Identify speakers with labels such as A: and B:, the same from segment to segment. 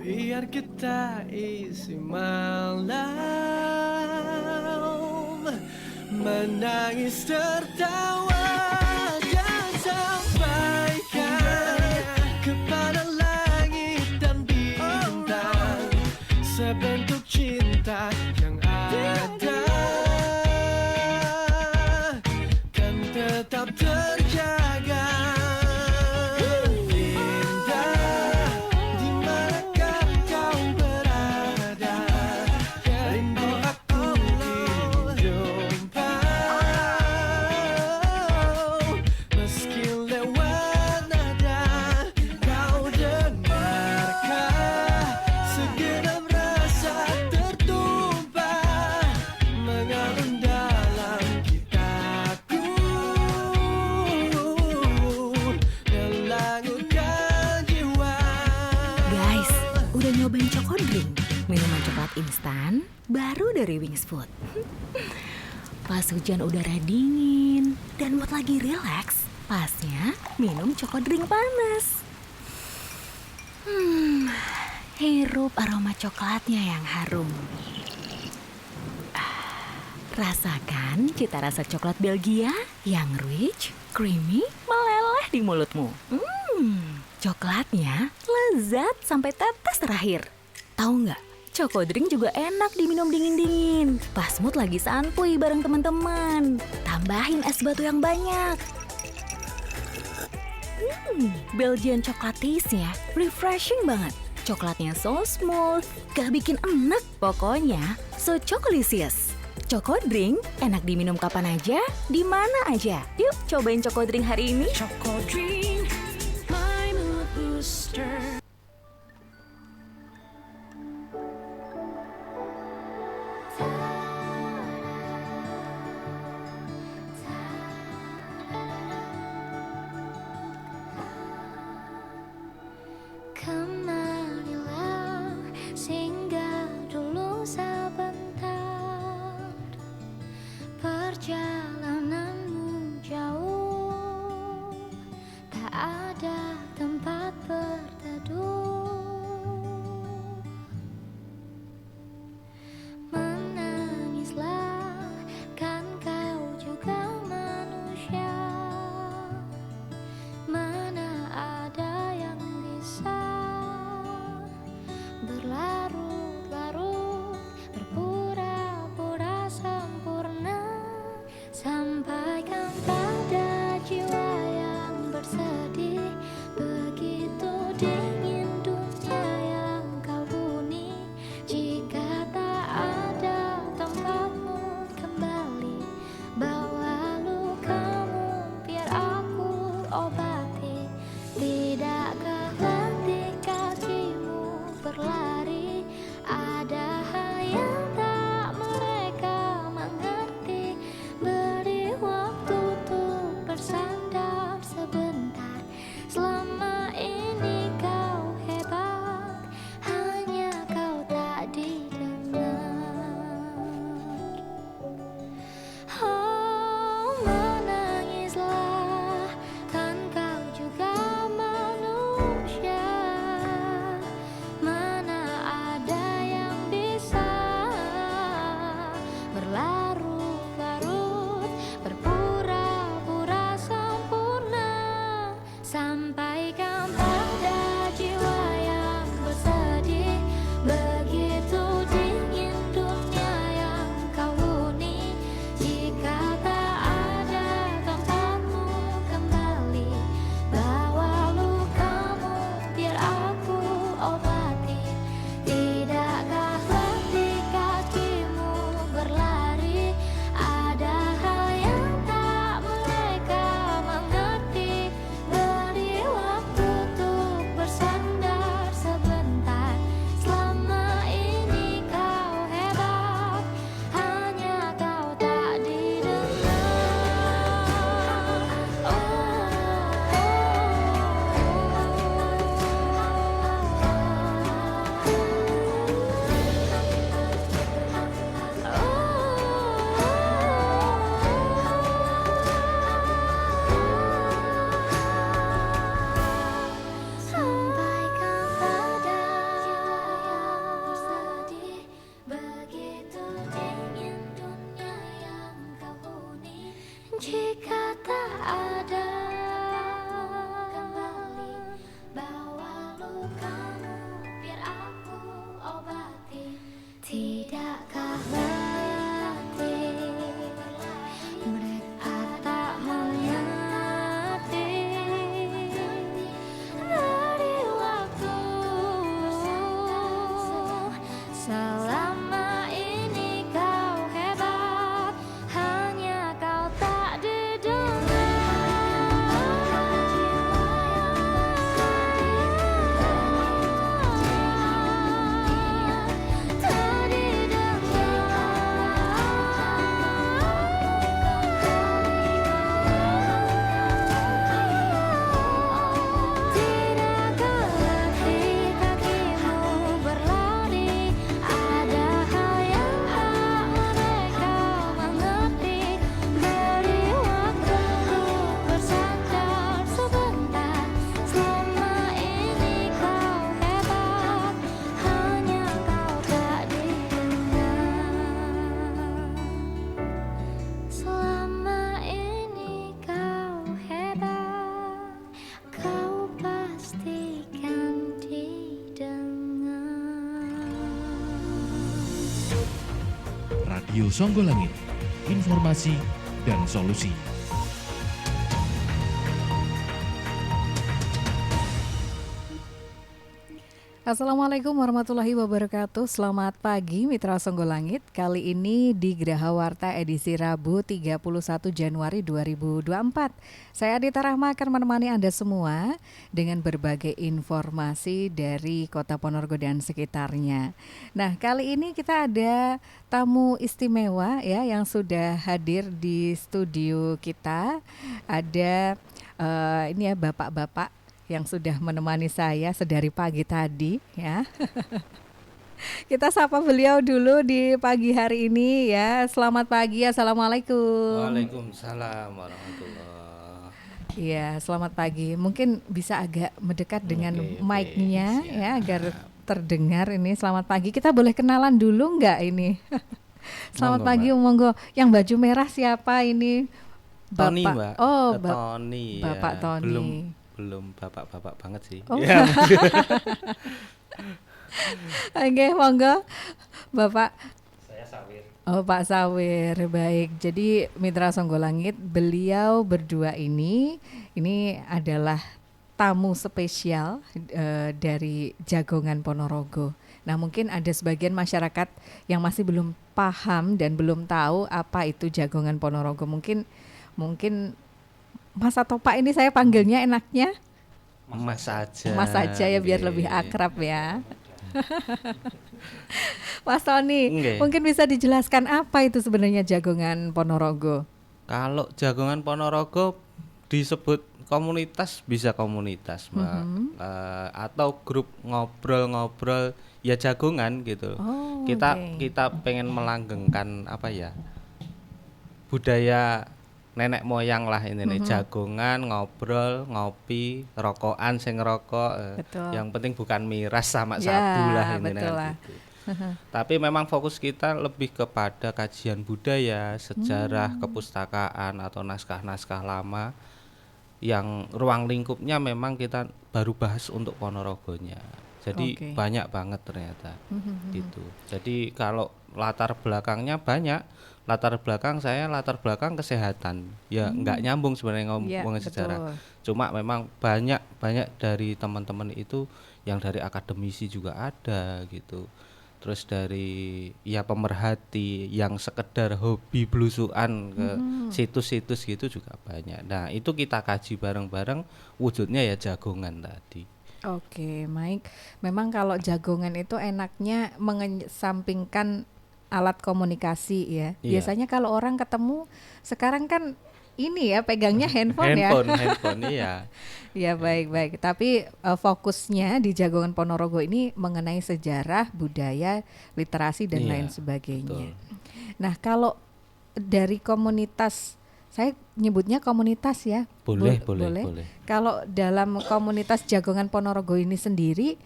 A: Biar kita isi malam menangis tertawa dan sampaikan kepada langit dan bintang sebentuk cinta yang ada kan tetap terjaga.
B: Nyobain Chokodrink, minuman coklat instan baru dari Wings Food. Pas hujan udara dingin dan mood lagi relax, pasnya minum Chokodrink panas. Hirup aroma coklatnya yang harum. Rasakan cita rasa coklat Belgia yang rich, creamy, meleleh di mulutmu. Coklatnya lezat sampai tetes terakhir. Tahu nggak? Chokodrink juga enak diminum dingin-dingin. Pas mood lagi santuy bareng teman-teman. Tambahin es batu yang banyak. Belgian chocolate taste-nya refreshing banget. Coklatnya so smooth, gak bikin enak. Pokoknya so chocolicious. Chokodrink enak diminum kapan aja, di mana aja. Yuk cobain Chokodrink hari ini.
C: Chokodrink, my mood booster.
D: Kemarilah singgah dulu sebentar, perjalananmu jauh, tak ada tempat berteduh. Menangislah, kan kau juga manusia. Mana ada yang bisa berlarut-larut, berpura-pura sempurna Jika tak ada kembali, bawa lukamu biar aku obati. Tidakkah berarti mereka tak mengerti dari waktu selama ini kau hebat, hanya kau tak Tidakkah letih kakimu berlari, ada hal yang tak mereka mengerti. Beri waktu untuk bersandar sebentar, selama ini kau hebat, hanya kau tak didengar. Selama ini kau hebat, kau pastikan didengar.
E: Radio Songgolangit, informasi dan solusi.
F: Assalamualaikum warahmatullahi wabarakatuh. Selamat pagi Mitra Songgolangit. Kali ini di Geraha Warta edisi Rabu 31 Januari 2024. Saya Adita Rahma akan menemani Anda semua dengan berbagai informasi dari Kota Ponorogo dan sekitarnya. Nah, kali ini kita ada tamu istimewa ya yang sudah hadir di studio kita. Ada ini ya bapak-bapak yang sudah menemani saya sedari pagi tadi ya. Kita sapa beliau dulu di pagi hari ini ya. Selamat pagi, assalamualaikum.
G: Waalaikumsalam warahmatullahi.
F: Iya, selamat pagi. Mungkin bisa agak mendekat dengan
G: Oke,
F: mic-nya
G: siap.
F: ya agar terdengar ini. Selamat pagi. Kita boleh kenalan dulu nggak ini? Selamat
G: Monggo,
F: pagi,
G: Mbak.
F: monggo. Yang baju merah siapa ini?
G: Tony, Mbak.
F: Oh,
G: Tony.
F: Bapak
G: ya.
F: Tony.
G: Belum bapak-bapak banget sih.
F: Oh.
G: Ya.
F: Oke, monggo Bapak. Saya Sawir. Oh, Pak Sawir. Baik. Jadi Mitra Songgolangit, beliau berdua ini adalah tamu spesial dari Jagongan Ponorogo. Nah, mungkin ada sebagian masyarakat yang masih belum paham dan belum tahu apa itu Jagongan Ponorogo. Mungkin Mas atau Pak ini saya panggilnya enaknya
G: Mas aja.
F: Mas aja ya biar
G: Nggih.
F: lebih akrab ya. Mas Tony,
G: Nggih.
F: mungkin bisa dijelaskan apa itu sebenarnya Jagongan Ponorogo?
G: Kalau Jagongan Ponorogo disebut komunitas, bisa komunitas, Mbak. Atau grup ngobrol-ngobrol ya jagongan gitu.
F: Oh,
G: kita
F: oke.
G: kita pengen melanggengkan apa ya? Budaya nenek moyang lah ini nih, jagongan, ngobrol, ngopi, rokokan, sing ngerokok,
F: Betul.
G: yang penting bukan miras sama
F: Ya,
G: sabu lah ini
F: betul
G: kan
F: lah.
G: gitu. Tapi memang fokus kita lebih kepada kajian budaya, sejarah, kepustakaan atau naskah-naskah lama yang ruang lingkupnya memang kita baru bahas untuk Ponorogonya. Jadi
F: Oke.
G: banyak banget ternyata gitu. Jadi kalau latar belakangnya banyak. Latar belakang saya latar belakang kesehatan. Ya nggak nyambung sebenarnya
F: Ya,
G: ngomongin sejarah.
F: betul.
G: Cuma memang banyak dari teman-teman itu yang dari akademisi juga ada gitu. Terus dari ya pemerhati yang sekedar hobi blusukan ke situs-situs gitu juga banyak. Nah, itu kita kaji bareng-bareng, wujudnya ya jagongan tadi.
F: Oke, baik. Memang kalau jagongan itu enaknya mengesampingkan alat komunikasi ya.
G: Iya.
F: Biasanya kalau orang ketemu sekarang kan ini ya pegangnya handphone ya.
G: Handphone iya.
F: Ya baik-baik. Tapi fokusnya di Jagongan Ponorogo ini mengenai sejarah, budaya, literasi dan
G: Iya,
F: lain sebagainya.
G: betul.
F: Nah kalau dari komunitas, saya nyebutnya komunitas ya.
G: Boleh.
F: Kalau dalam komunitas Jagongan Ponorogo ini sendiri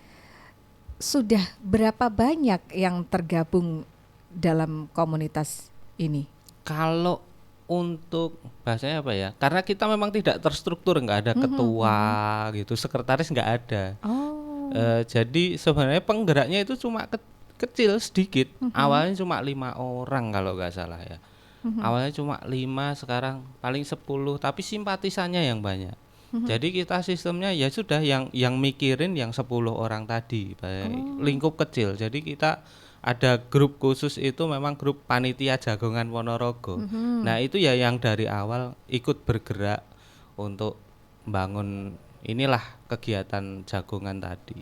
F: sudah berapa banyak yang tergabung dalam komunitas ini?
G: Kalau untuk bahasanya apa ya? Karena kita memang tidak terstruktur, nggak ada ketua gitu, sekretaris nggak ada.
F: Oh.
G: Jadi sebenarnya penggeraknya itu cuma kecil sedikit. Awalnya cuma 5 orang kalau nggak salah ya. Awalnya cuma 5, sekarang paling 10, tapi simpatisannya yang banyak. Jadi kita sistemnya ya sudah yang mikirin yang 10 orang tadi, baik lingkup kecil. Jadi kita ada grup khusus itu memang grup panitia jagongan Ponorogo. Nah, itu ya yang dari awal ikut bergerak untuk bangun inilah kegiatan jagongan tadi.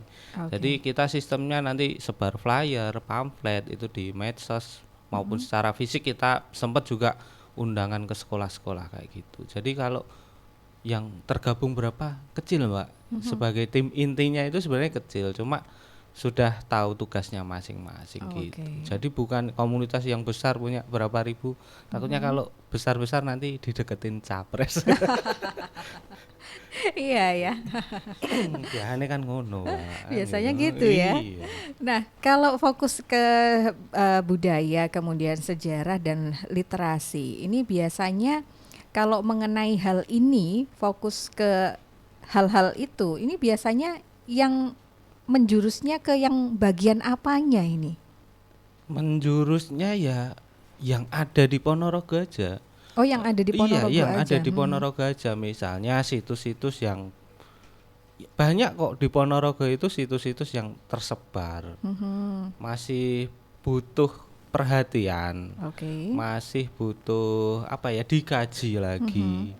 G: Jadi kita sistemnya nanti sebar flyer, pamflet itu di medsos maupun secara fisik, kita sempat juga undangan ke sekolah-sekolah kayak gitu. Jadi kalau yang tergabung berapa kecil Mbak, sebagai tim intinya itu sebenarnya kecil, cuma sudah tahu tugasnya masing-masing gitu. Jadi bukan komunitas yang besar punya berapa ribu, takutnya kalau besar-besar nanti dideketin capres.
F: Iya ya.
G: Ya ini kan ngono Mbak.
F: Biasanya gitu ya.
G: Iya.
F: Nah, kalau fokus ke budaya, kemudian sejarah dan literasi, ini biasanya kalau mengenai hal ini, fokus ke hal-hal itu, ini biasanya yang menjurusnya ke yang bagian apanya ini?
G: Menjurusnya ya yang ada di Ponorogo aja.
F: Oh, yang ada di Ponorogo
G: Iya, yang
F: aja.
G: ada di Ponorogo aja. Misalnya situs-situs yang banyak kok di Ponorogo itu, situs-situs yang tersebar. Masih butuh perhatian. Masih butuh apa ya, dikaji lagi.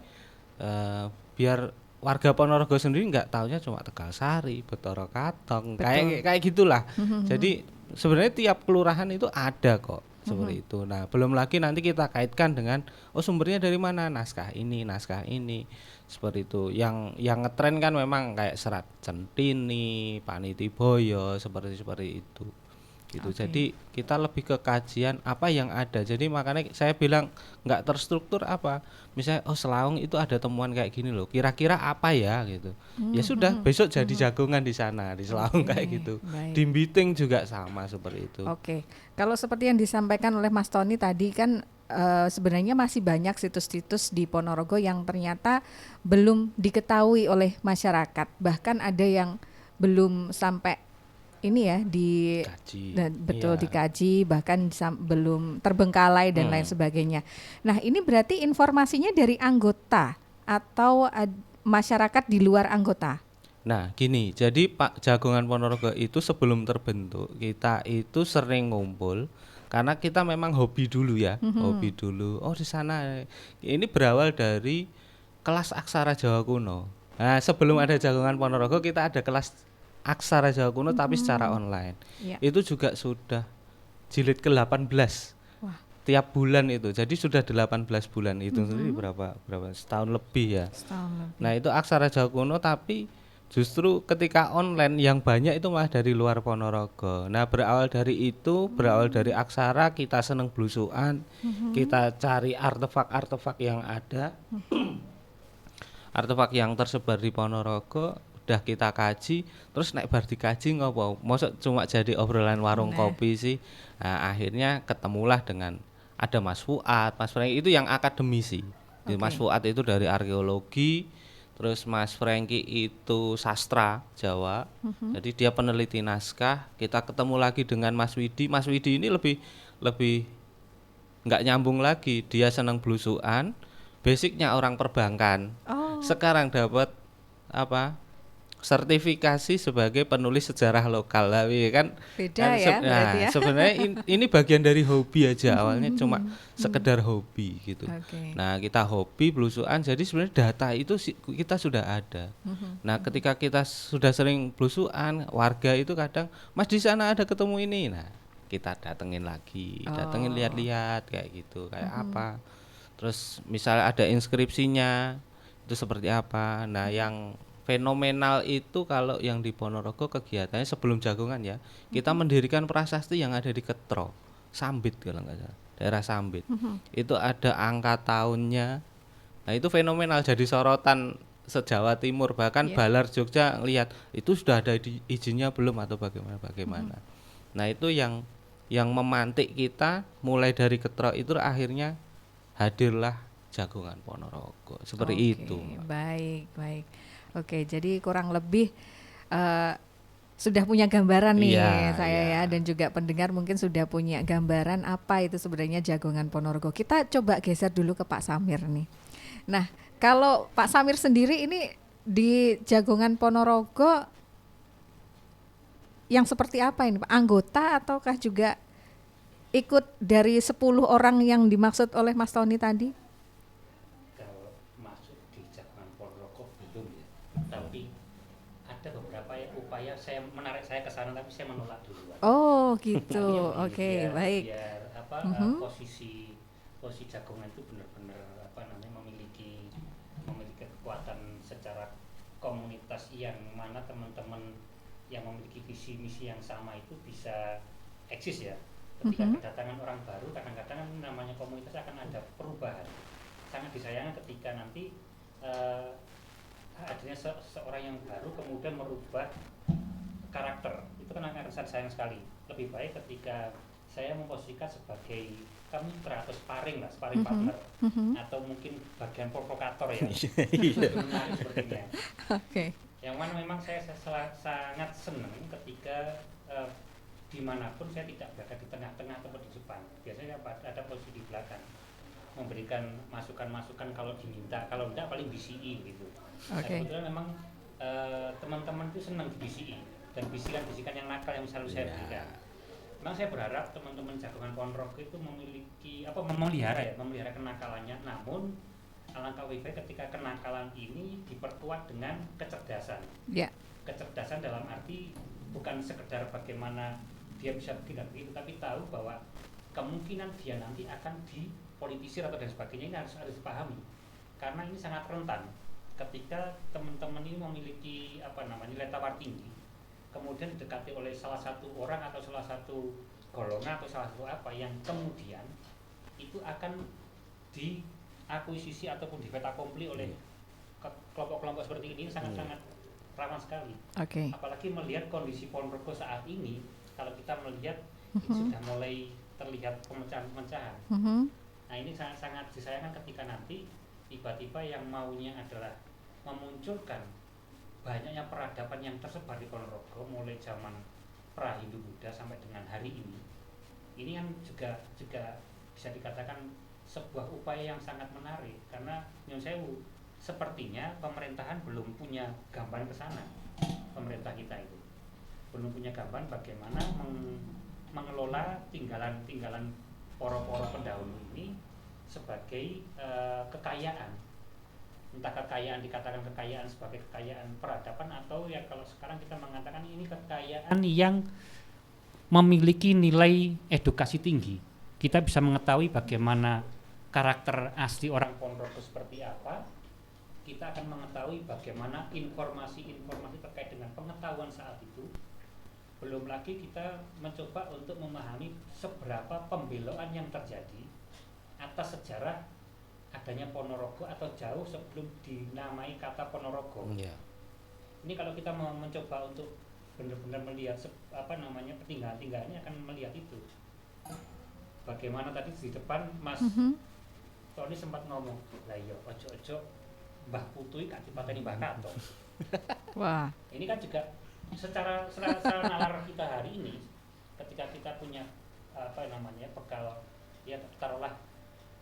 G: Biar warga Ponorogo sendiri nggak taunya cuma Tegalsari, Betoro Katong, kayak gitulah. Jadi sebenarnya tiap kelurahan itu ada kok seperti itu. Nah, belum lagi nanti kita kaitkan dengan sumbernya dari mana, naskah ini seperti itu. Yang ngetren kan memang kayak Serat Centini, Paniti Boyo, seperti itu. Gitu. Jadi kita lebih ke kajian apa yang ada. Jadi makanya saya bilang nggak terstruktur apa. Misalnya Selaung itu ada temuan kayak gini loh. Kira-kira apa ya gitu. Ya sudah, besok jadi jagongan di sana di Selaung kayak gitu. Di Biting juga sama seperti itu.
F: Kalau seperti yang disampaikan oleh Mas Tony tadi kan sebenarnya masih banyak situs-situs di Ponorogo yang ternyata belum diketahui oleh masyarakat. Bahkan ada yang belum sampai ini ya dikaji, bahkan belum terbengkalai dan lain sebagainya. Nah, ini berarti informasinya dari anggota atau masyarakat di luar anggota?
G: Nah, gini, jadi Pak Jagongan Ponorogo itu sebelum terbentuk, kita itu sering ngumpul karena kita memang hobi dulu ya, hobi dulu. Oh, di sana ini berawal dari kelas aksara Jawa kuno. Nah, sebelum ada Jagongan Ponorogo, kita ada kelas aksara Jawa kuno tapi secara online. Itu juga sudah jilid ke-18. Tiap bulan itu. Jadi sudah 18 bulan itu sendiri berapa setahun lebih ya. Nah, itu aksara Jawa kuno tapi justru ketika online yang banyak itu malah dari luar Ponorogo. Nah, berawal dari aksara, kita seneng blusukan, kita cari artefak-artefak yang ada. Artefak yang tersebar di Ponorogo udah kita kaji, terus naik bar dikaji ngopo, mosok cuma jadi obrolan warung kopi sih. Nah, akhirnya ketemulah dengan ada Mas Fuad, Mas Franky itu yang akademisi. Mas Fuad itu dari arkeologi, terus Mas Franky itu sastra Jawa. Jadi dia peneliti naskah. Kita ketemu lagi dengan Mas Widi. Mas Widi ini lebih nggak nyambung lagi, dia senang blusukan, basicnya orang perbankan. Sekarang dapat sertifikasi sebagai penulis sejarah lokal lah, kan
F: beda ya,
G: ya. Sebenarnya ini bagian dari hobi aja, awalnya cuma sekedar hobi gitu. Nah, kita hobi blusukan, jadi sebenarnya data itu kita sudah ada. Nah, ketika kita sudah sering blusukan, warga itu kadang, Mas di sana ada ketemu ini, nah kita datengin lagi, lihat-lihat kayak gitu, kayak apa. Terus misalnya ada inskripsinya itu seperti apa. Nah, yang fenomenal itu kalau yang di Ponorogo kegiatannya sebelum jagongan ya, kita mendirikan prasasti yang ada di Ketro, Sambit kalau nggak salah, daerah Sambit. Itu ada angka tahunnya. Nah, itu fenomenal, jadi sorotan se-Jawa Timur, bahkan Balar Jogja lihat itu sudah ada izinnya belum atau bagaimana. Nah, itu yang memantik kita mulai dari Ketro itu, akhirnya hadirlah Jagongan Ponorogo. Seperti
F: Oke,
G: itu, Mbak.
F: baik, baik. Oke, jadi kurang lebih eh, sudah punya gambaran nih
G: Iya,
F: saya
G: iya.
F: ya, dan juga pendengar mungkin sudah punya gambaran apa itu sebenarnya Jagongan Ponorogo. Kita coba geser dulu ke Pak Samir nih. Nah, kalau Pak Samir sendiri ini di Jagongan Ponorogo yang seperti apa ini Pak? Anggota ataukah juga ikut dari 10 orang yang dimaksud oleh Mas Tony tadi?
H: Kalau masuk di Jagongan Ponorogo belum ya, tapi ada beberapa upaya saya menarik saya ke sana tapi saya menolak duluan.
F: Oh
H: Tapi
F: gitu,
H: yang
F: oke,
H: biar-
F: baik.
H: biar apa
F: Mhm.
H: posisi Jagongan itu benar-benar apa namanya memiliki kekuatan secara komunitas yang mana teman-teman yang memiliki visi misi yang sama itu bisa eksis ya. Ketika
F: Mhm.
H: kedatangan orang baru kadang-kadang kan namanya komunitas akan ada perubahan. Sangat disayangkan ketika nanti adanya seorang yang baru kemudian merubah karakter, itu kan akan sangat sayang sekali. Lebih baik ketika saya memposisikan sebagai kami atau sparring
F: Mhm.
H: partner,
F: Mhm.
H: atau mungkin bagian provokator ya.
G: Iya.
H: Menarik sepertinya.
F: Oke.
H: Yang mana memang saya sangat senang ketika dimanapun saya tidak berada di tengah-tengah atau di depan. Biasanya ada posisi di belakang, memberikan masukan-masukan kalau diminta, kalau tidak paling BCI gitu. Nah,
F: Oke.
H: kebetulan memang teman-teman itu senang di BCI dan bisikan-bisikan yang nakal yang selalu saya berikan. Memang saya berharap teman-teman Jagongan Ponorogo itu memiliki memelihara kenakalannya, namun alangkah lebih baik ketika kenakalan ini diperkuat dengan kecerdasan.
F: Ya.
H: Kecerdasan dalam arti bukan sekedar bagaimana dia bisa tidak begitu, tapi tahu bahwa kemungkinan dia nanti akan dipolitisir atau dan sebagainya, ini harus dipahami. Karena ini sangat rentan ketika teman-teman ini memiliki nilai tawar tinggi, kemudian didekati oleh salah satu orang atau salah satu golongan atau salah satu yang kemudian itu akan diakuisisi ataupun di fait accompli oleh kelompok-kelompok seperti ini. Sangat-sangat rawan sekali.
F: Oke.
H: Apalagi melihat kondisi Ponorogo saat ini, kalau kita melihat itu
F: Mhm.
H: sudah mulai terlihat pemecahan-pemecahan.
F: Mhm.
H: Nah, ini sangat disayangkan ketika nanti tiba-tiba yang maunya adalah memunculkan banyaknya peradaban yang tersebar di Ponorogo mulai zaman pra-Hindu Buddha sampai dengan hari ini. Ini kan juga bisa dikatakan sebuah upaya yang sangat menarik, karena Nyon Sewu sepertinya pemerintahan belum punya gambaran ke sana. Pemerintah kita itu belum punya gambaran bagaimana mengelola tinggalan poro-poro pendahulu ini sebagai kekayaan. Entah kekayaan dikatakan kekayaan sebagai kekayaan peradaban, atau ya kalau sekarang kita mengatakan ini kekayaan yang memiliki nilai edukasi tinggi. Kita bisa mengetahui bagaimana karakter asli orang Ponorogo seperti apa. Kita akan mengetahui bagaimana informasi-informasi terkait dengan pengetahuan saat itu. Belum lagi kita mencoba untuk memahami seberapa pembeloan yang terjadi atas sejarah adanya Ponorogo atau jauh sebelum dinamai kata Ponorogo.
G: Iya.
H: Ini kalau kita mau mencoba untuk benar-benar melihat peninggalan-tinggalannya akan melihat itu. Bagaimana tadi di depan Mas
F: Mhm.
H: Tony sempat ngomong, lah iya ojo-ojo Mbah Putui gak dipateni Mbah Kato.
F: Wah.
H: Ini kan juga secara nalar kita hari ini, ketika kita punya bekal ya taruhlah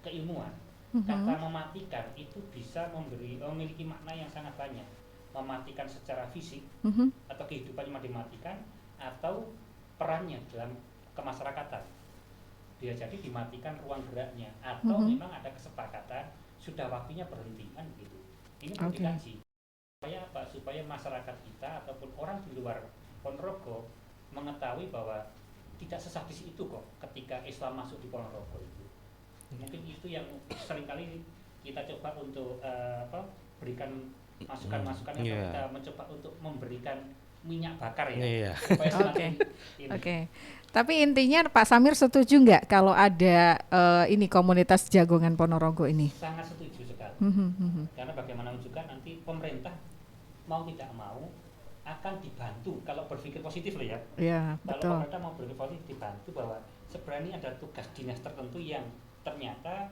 H: keilmuan, kata mematikan itu bisa memiliki makna yang sangat banyak. Mematikan secara fisik
F: Mhm.
H: atau kehidupannya dimatikan, atau perannya dalam kemasyarakatan. Dia jadi dimatikan ruang geraknya, atau memang ada kesepakatan sudah waktunya berhenti kan gitu. Ini perlu
F: Oke.
H: dikaji. Supaya apa? Supaya masyarakat kita ataupun orang di luar Ponorogo mengetahui bahwa tidak sesadis itu kok ketika Islam masuk di Ponorogo itu. Mungkin itu yang seringkali kita coba untuk berikan masukan-masukan yang
G: Iya.
H: kita mencoba untuk memberikan minyak bakar ya.
G: Iya.
H: Supaya
F: Oke.
H: semakin ini.
F: Oke. Tapi intinya Pak Samir setuju nggak kalau ada ini komunitas Jagongan Ponorogo ini?
H: Sangat setuju sekali.
F: Mhm, mhm.
H: Karena bagaimanapun juga nanti pemerintah mau tidak mau akan dibantu kalau berpikir positif loh ya.
F: Ya,
H: Kalau
F: betul.
H: pemerintah mau berpikir positif dibantu bahwa sebenarnya ada tugas dinas tertentu yang ternyata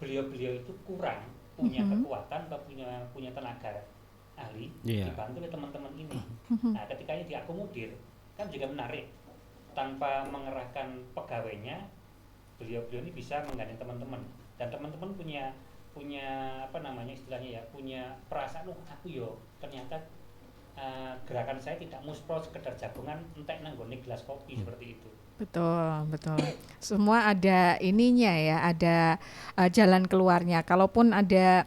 H: beliau-beliau itu kurang punya kekuatan atau punya tenaga ahli
G: Iya.
H: dibantu oleh teman-teman ini. Nah, ketika ini diakomodir kan juga menarik, tanpa mengerahkan pegawainya beliau-beliau ini bisa menggandeng teman-teman, dan teman-teman punya apa namanya istilahnya ya, punya perasaan aku yo ternyata gerakan saya tidak muspro sekedar jagongan entek nanggone gelas kopi seperti itu.
F: Betul. Semua ada ininya ya, ada jalan keluarnya. Kalaupun ada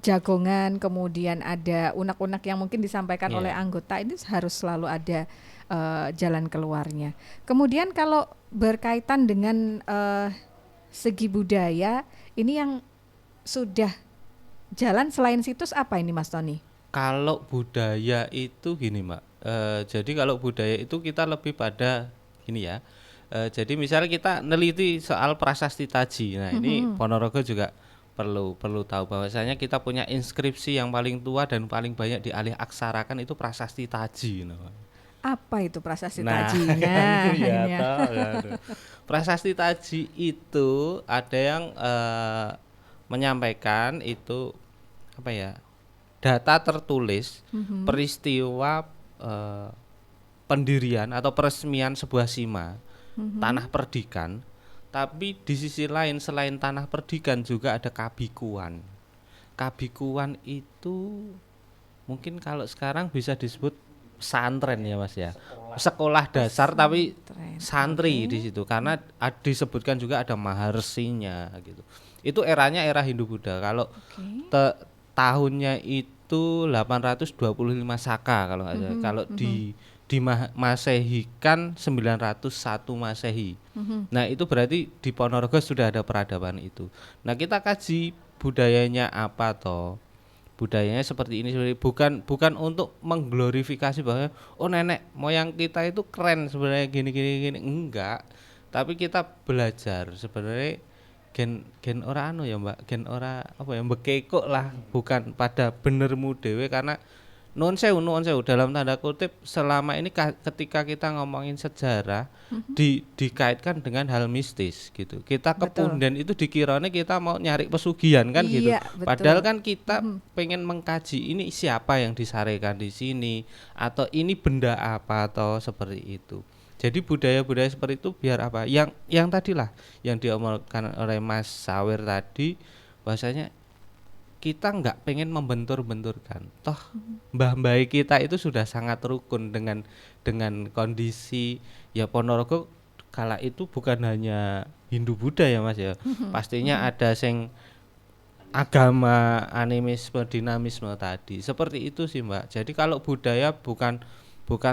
F: jagongan, kemudian ada unek-unek yang mungkin disampaikan
G: Iya.
F: oleh anggota, ini harus selalu ada jalan keluarnya. Kemudian kalau berkaitan dengan segi budaya, ini yang sudah jalan selain situs apa ini Mas Tony?
G: Kalau budaya itu gini Mbak, jadi kalau budaya itu kita lebih pada gini ya, jadi misalnya kita neliti soal prasasti Taji, nah ini Ponorogo juga perlu tahu bahwasanya kita punya inskripsi yang paling tua dan paling banyak dialih aksarakan itu prasasti Taji.
F: Apa itu prasasti
G: Nah,
F: Taji?
G: kan itu ya,
F: Ini ya.
G: toh, kan. Prasasti Taji itu ada yang menyampaikan itu apa ya, data tertulis peristiwa pendirian atau peresmian sebuah sima tanah perdikan, tapi di sisi lain selain tanah perdikan juga ada kabikuan. Kabikuan itu mungkin kalau sekarang bisa disebut santren ya Mas ya, sekolah dasar tapi santri di situ, karena disebutkan juga ada maharsinya gitu. Itu eranya era Hindu-Buddha. Kalau tahunnya itu 825 Saka kalau nggak salah. Kalau di Masehi kan 901 Masehi. Nah, itu berarti di Ponorogo sudah ada peradaban itu. Nah, kita kaji budayanya apa toh? Budayanya seperti ini, bukan untuk mengglorifikasi bahwa oh nenek moyang kita itu keren sebenarnya gini enggak. Tapi kita belajar sebenarnya gen ora anu ya Mbak, gen ora apa ya bekekok lah, bukan pada benermu dewe, karena nuwun sewu dalam tanda kutip selama ini ketika kita ngomongin sejarah dikaitkan dengan hal mistis gitu. Kita ke punden itu dikiranya kita mau nyari pesugihan kan gitu.
F: Betul.
G: Padahal kan kita pengen mengkaji ini siapa yang disarekan di sini atau ini benda apa atau seperti itu. Jadi budaya-budaya seperti itu biar apa? Yang tadilah yang diomongkan oleh Mas Sawer tadi, bahwasanya kita nggak pengen membentur-benturkan. Toh mbah-mbah kita itu sudah sangat rukun dengan kondisi ya Ponorogo kala itu bukan hanya Hindu Buddha ya Mas ya. Pastinya ada sing agama animisme dinamisme tadi. Seperti itu sih Mbak. Jadi kalau budaya bukan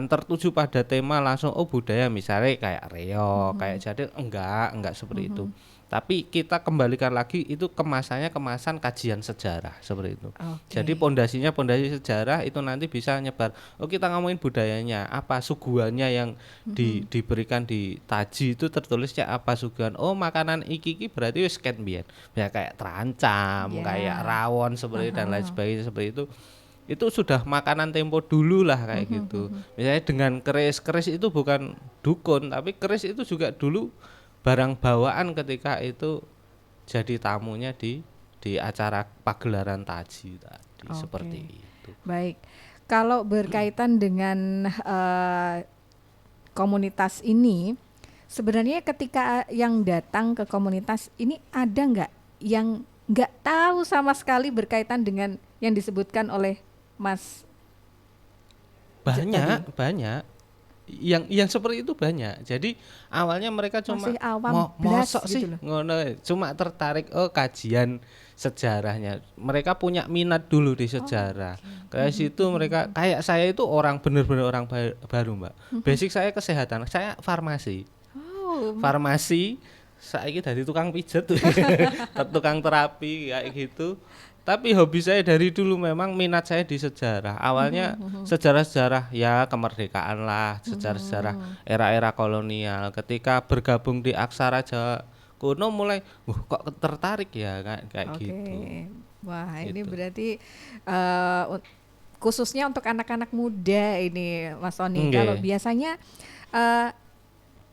G: tertuju pada tema langsung budaya misalnya kayak reog, kayak jadi enggak seperti itu. Tapi kita kembalikan lagi itu kemasannya kemasan kajian sejarah seperti itu. Jadi pondasi sejarah itu nanti bisa nyebar. Kita ngomongin budayanya, apa suguhannya yang diberikan di Taji itu tertulisnya apa suguhan. Makanan iki berarti wis ket mbiyen. Ya kayak terancam, kayak rawon seperti dan lain sebagainya seperti itu. Itu sudah makanan tempo dulu lah kayak gitu. Misalnya dengan keris itu bukan dukun, tapi keris itu juga dulu barang bawaan ketika itu jadi tamunya di acara pagelaran Taji tadi. Seperti itu.
F: Baik, kalau berkaitan dengan komunitas ini, sebenarnya ketika yang datang ke komunitas ini ada nggak yang nggak tahu sama sekali berkaitan dengan yang disebutkan oleh Mas?
G: Banyak. Yang seperti itu banyak. Jadi awalnya mereka cuma
F: masih awam
G: mosok
F: gitu
G: sih
F: loh.
G: ngono, cuma tertarik kajian sejarahnya. Mereka punya minat dulu di sejarah. Kayak situ mereka kayak saya itu benar-benar orang baru Mbak. Basic saya kesehatan, saya farmasi. Farmasi, saya dari tukang pijet, tukang terapi kayak gitu. Tapi hobi saya dari dulu memang minat saya di sejarah. Awalnya sejarah-sejarah ya kemerdekaan lah, sejarah-sejarah era-era kolonial. Ketika bergabung di Aksara Jawa Kuno mulai kok tertarik ya kayak gitu.
F: Wah,
G: Gitu.
F: ini berarti khususnya untuk anak-anak muda ini Mas Tony. Kalau biasanya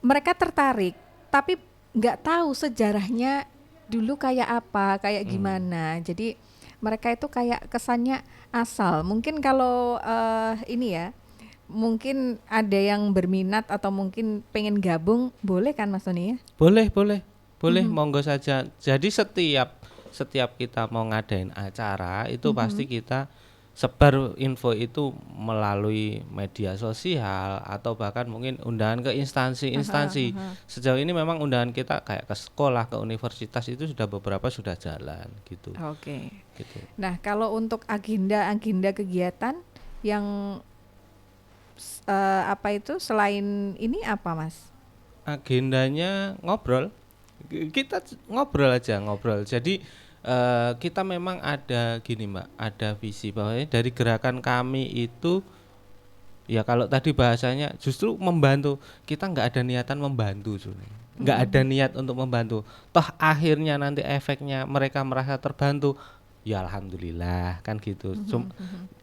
F: mereka tertarik tapi nggak tahu sejarahnya dulu kayak apa, kayak gimana. Jadi mereka itu kayak kesannya asal. Mungkin kalau ini ya, mungkin ada yang berminat atau mungkin pengen gabung, boleh kan Mas Tony ya?
G: Boleh, monggo saja. Jadi setiap kita mau ngadain acara itu pasti kita sebar info itu melalui media sosial atau bahkan mungkin undangan ke instansi-instansi. Sejauh ini memang undangan kita kayak ke sekolah, ke universitas itu sudah beberapa sudah jalan gitu.
F: Oke.
G: Gitu.
F: Nah, kalau untuk agenda kegiatan yang apa itu selain ini apa Mas?
G: Agendanya ngobrol. Kita ngobrol aja. Jadi kita memang ada gini Mbak, ada visi bahwa dari gerakan kami itu ya kalau tadi bahasanya justru membantu. Kita nggak ada niatan membantu sebenarnya, nggak ada niat untuk membantu. Toh akhirnya nanti efeknya mereka merasa terbantu, ya alhamdulillah kan gitu.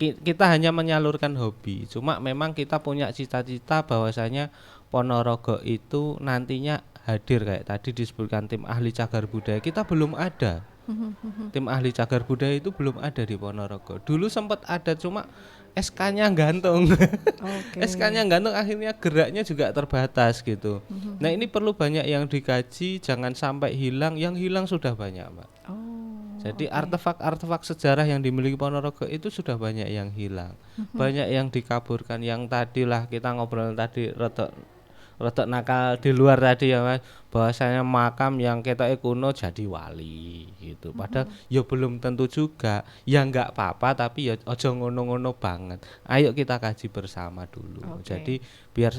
G: Kita hanya menyalurkan hobi. Cuma memang kita punya cita-cita bahwasanya Ponorogo itu nantinya hadir kayak tadi disebutkan tim ahli cagar budaya. Kita belum ada. Tim ahli cagar budaya itu belum ada di Ponorogo. Dulu sempat ada cuma SK-nya gantung. SK-nya gantung akhirnya geraknya juga terbatas gitu. Nah, ini perlu banyak yang dikaji, jangan sampai hilang. Yang hilang sudah banyak, Mbak. Jadi artefak-artefak sejarah yang dimiliki Ponorogo itu sudah banyak yang hilang. Banyak yang dikaburkan. Yang tadilah kita ngobrol tadi rotok nakal di luar tadi ya Mas, bahwasanya makam yang ketoke kuno jadi wali gitu. Padahal ya belum tentu juga. Ya enggak apa-apa tapi ya aja ngono-ngono banget. Ayo kita kaji bersama dulu. Jadi biar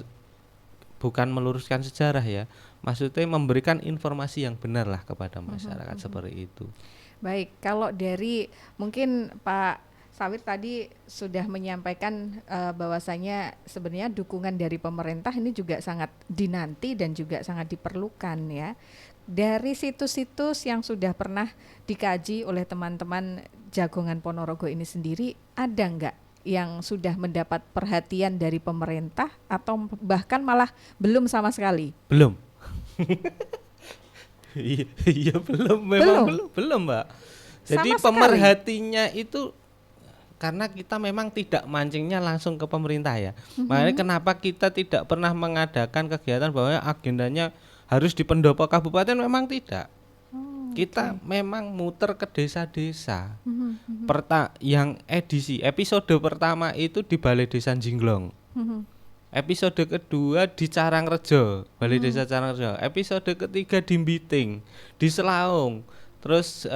G: bukan meluruskan sejarah ya. Maksudnya memberikan informasi yang benar lah kepada masyarakat seperti itu.
F: Baik, kalau dari mungkin Pak Sawir tadi sudah menyampaikan bahwasanya sebenarnya dukungan dari pemerintah ini juga sangat dinanti dan juga sangat diperlukan ya. Dari situs-situs yang sudah pernah dikaji oleh teman-teman Jagongan Ponorogo ini sendiri, ada nggak yang sudah mendapat perhatian dari pemerintah atau bahkan malah belum sama sekali?
G: Belum. Iya belum Mbak. Jadi pemerhatinya itu karena kita memang tidak mancingnya langsung ke pemerintah ya. Makanya kenapa kita tidak pernah mengadakan kegiatan bahwa agendanya harus di pendopo kabupaten, memang tidak. Kita memang muter ke desa-desa. Yang episode pertama itu di Balai Desa Jingglong. Episode kedua di Carangrejo, Balai Desa Carangrejo. Episode ketiga di Mbiting, di Selaung. Terus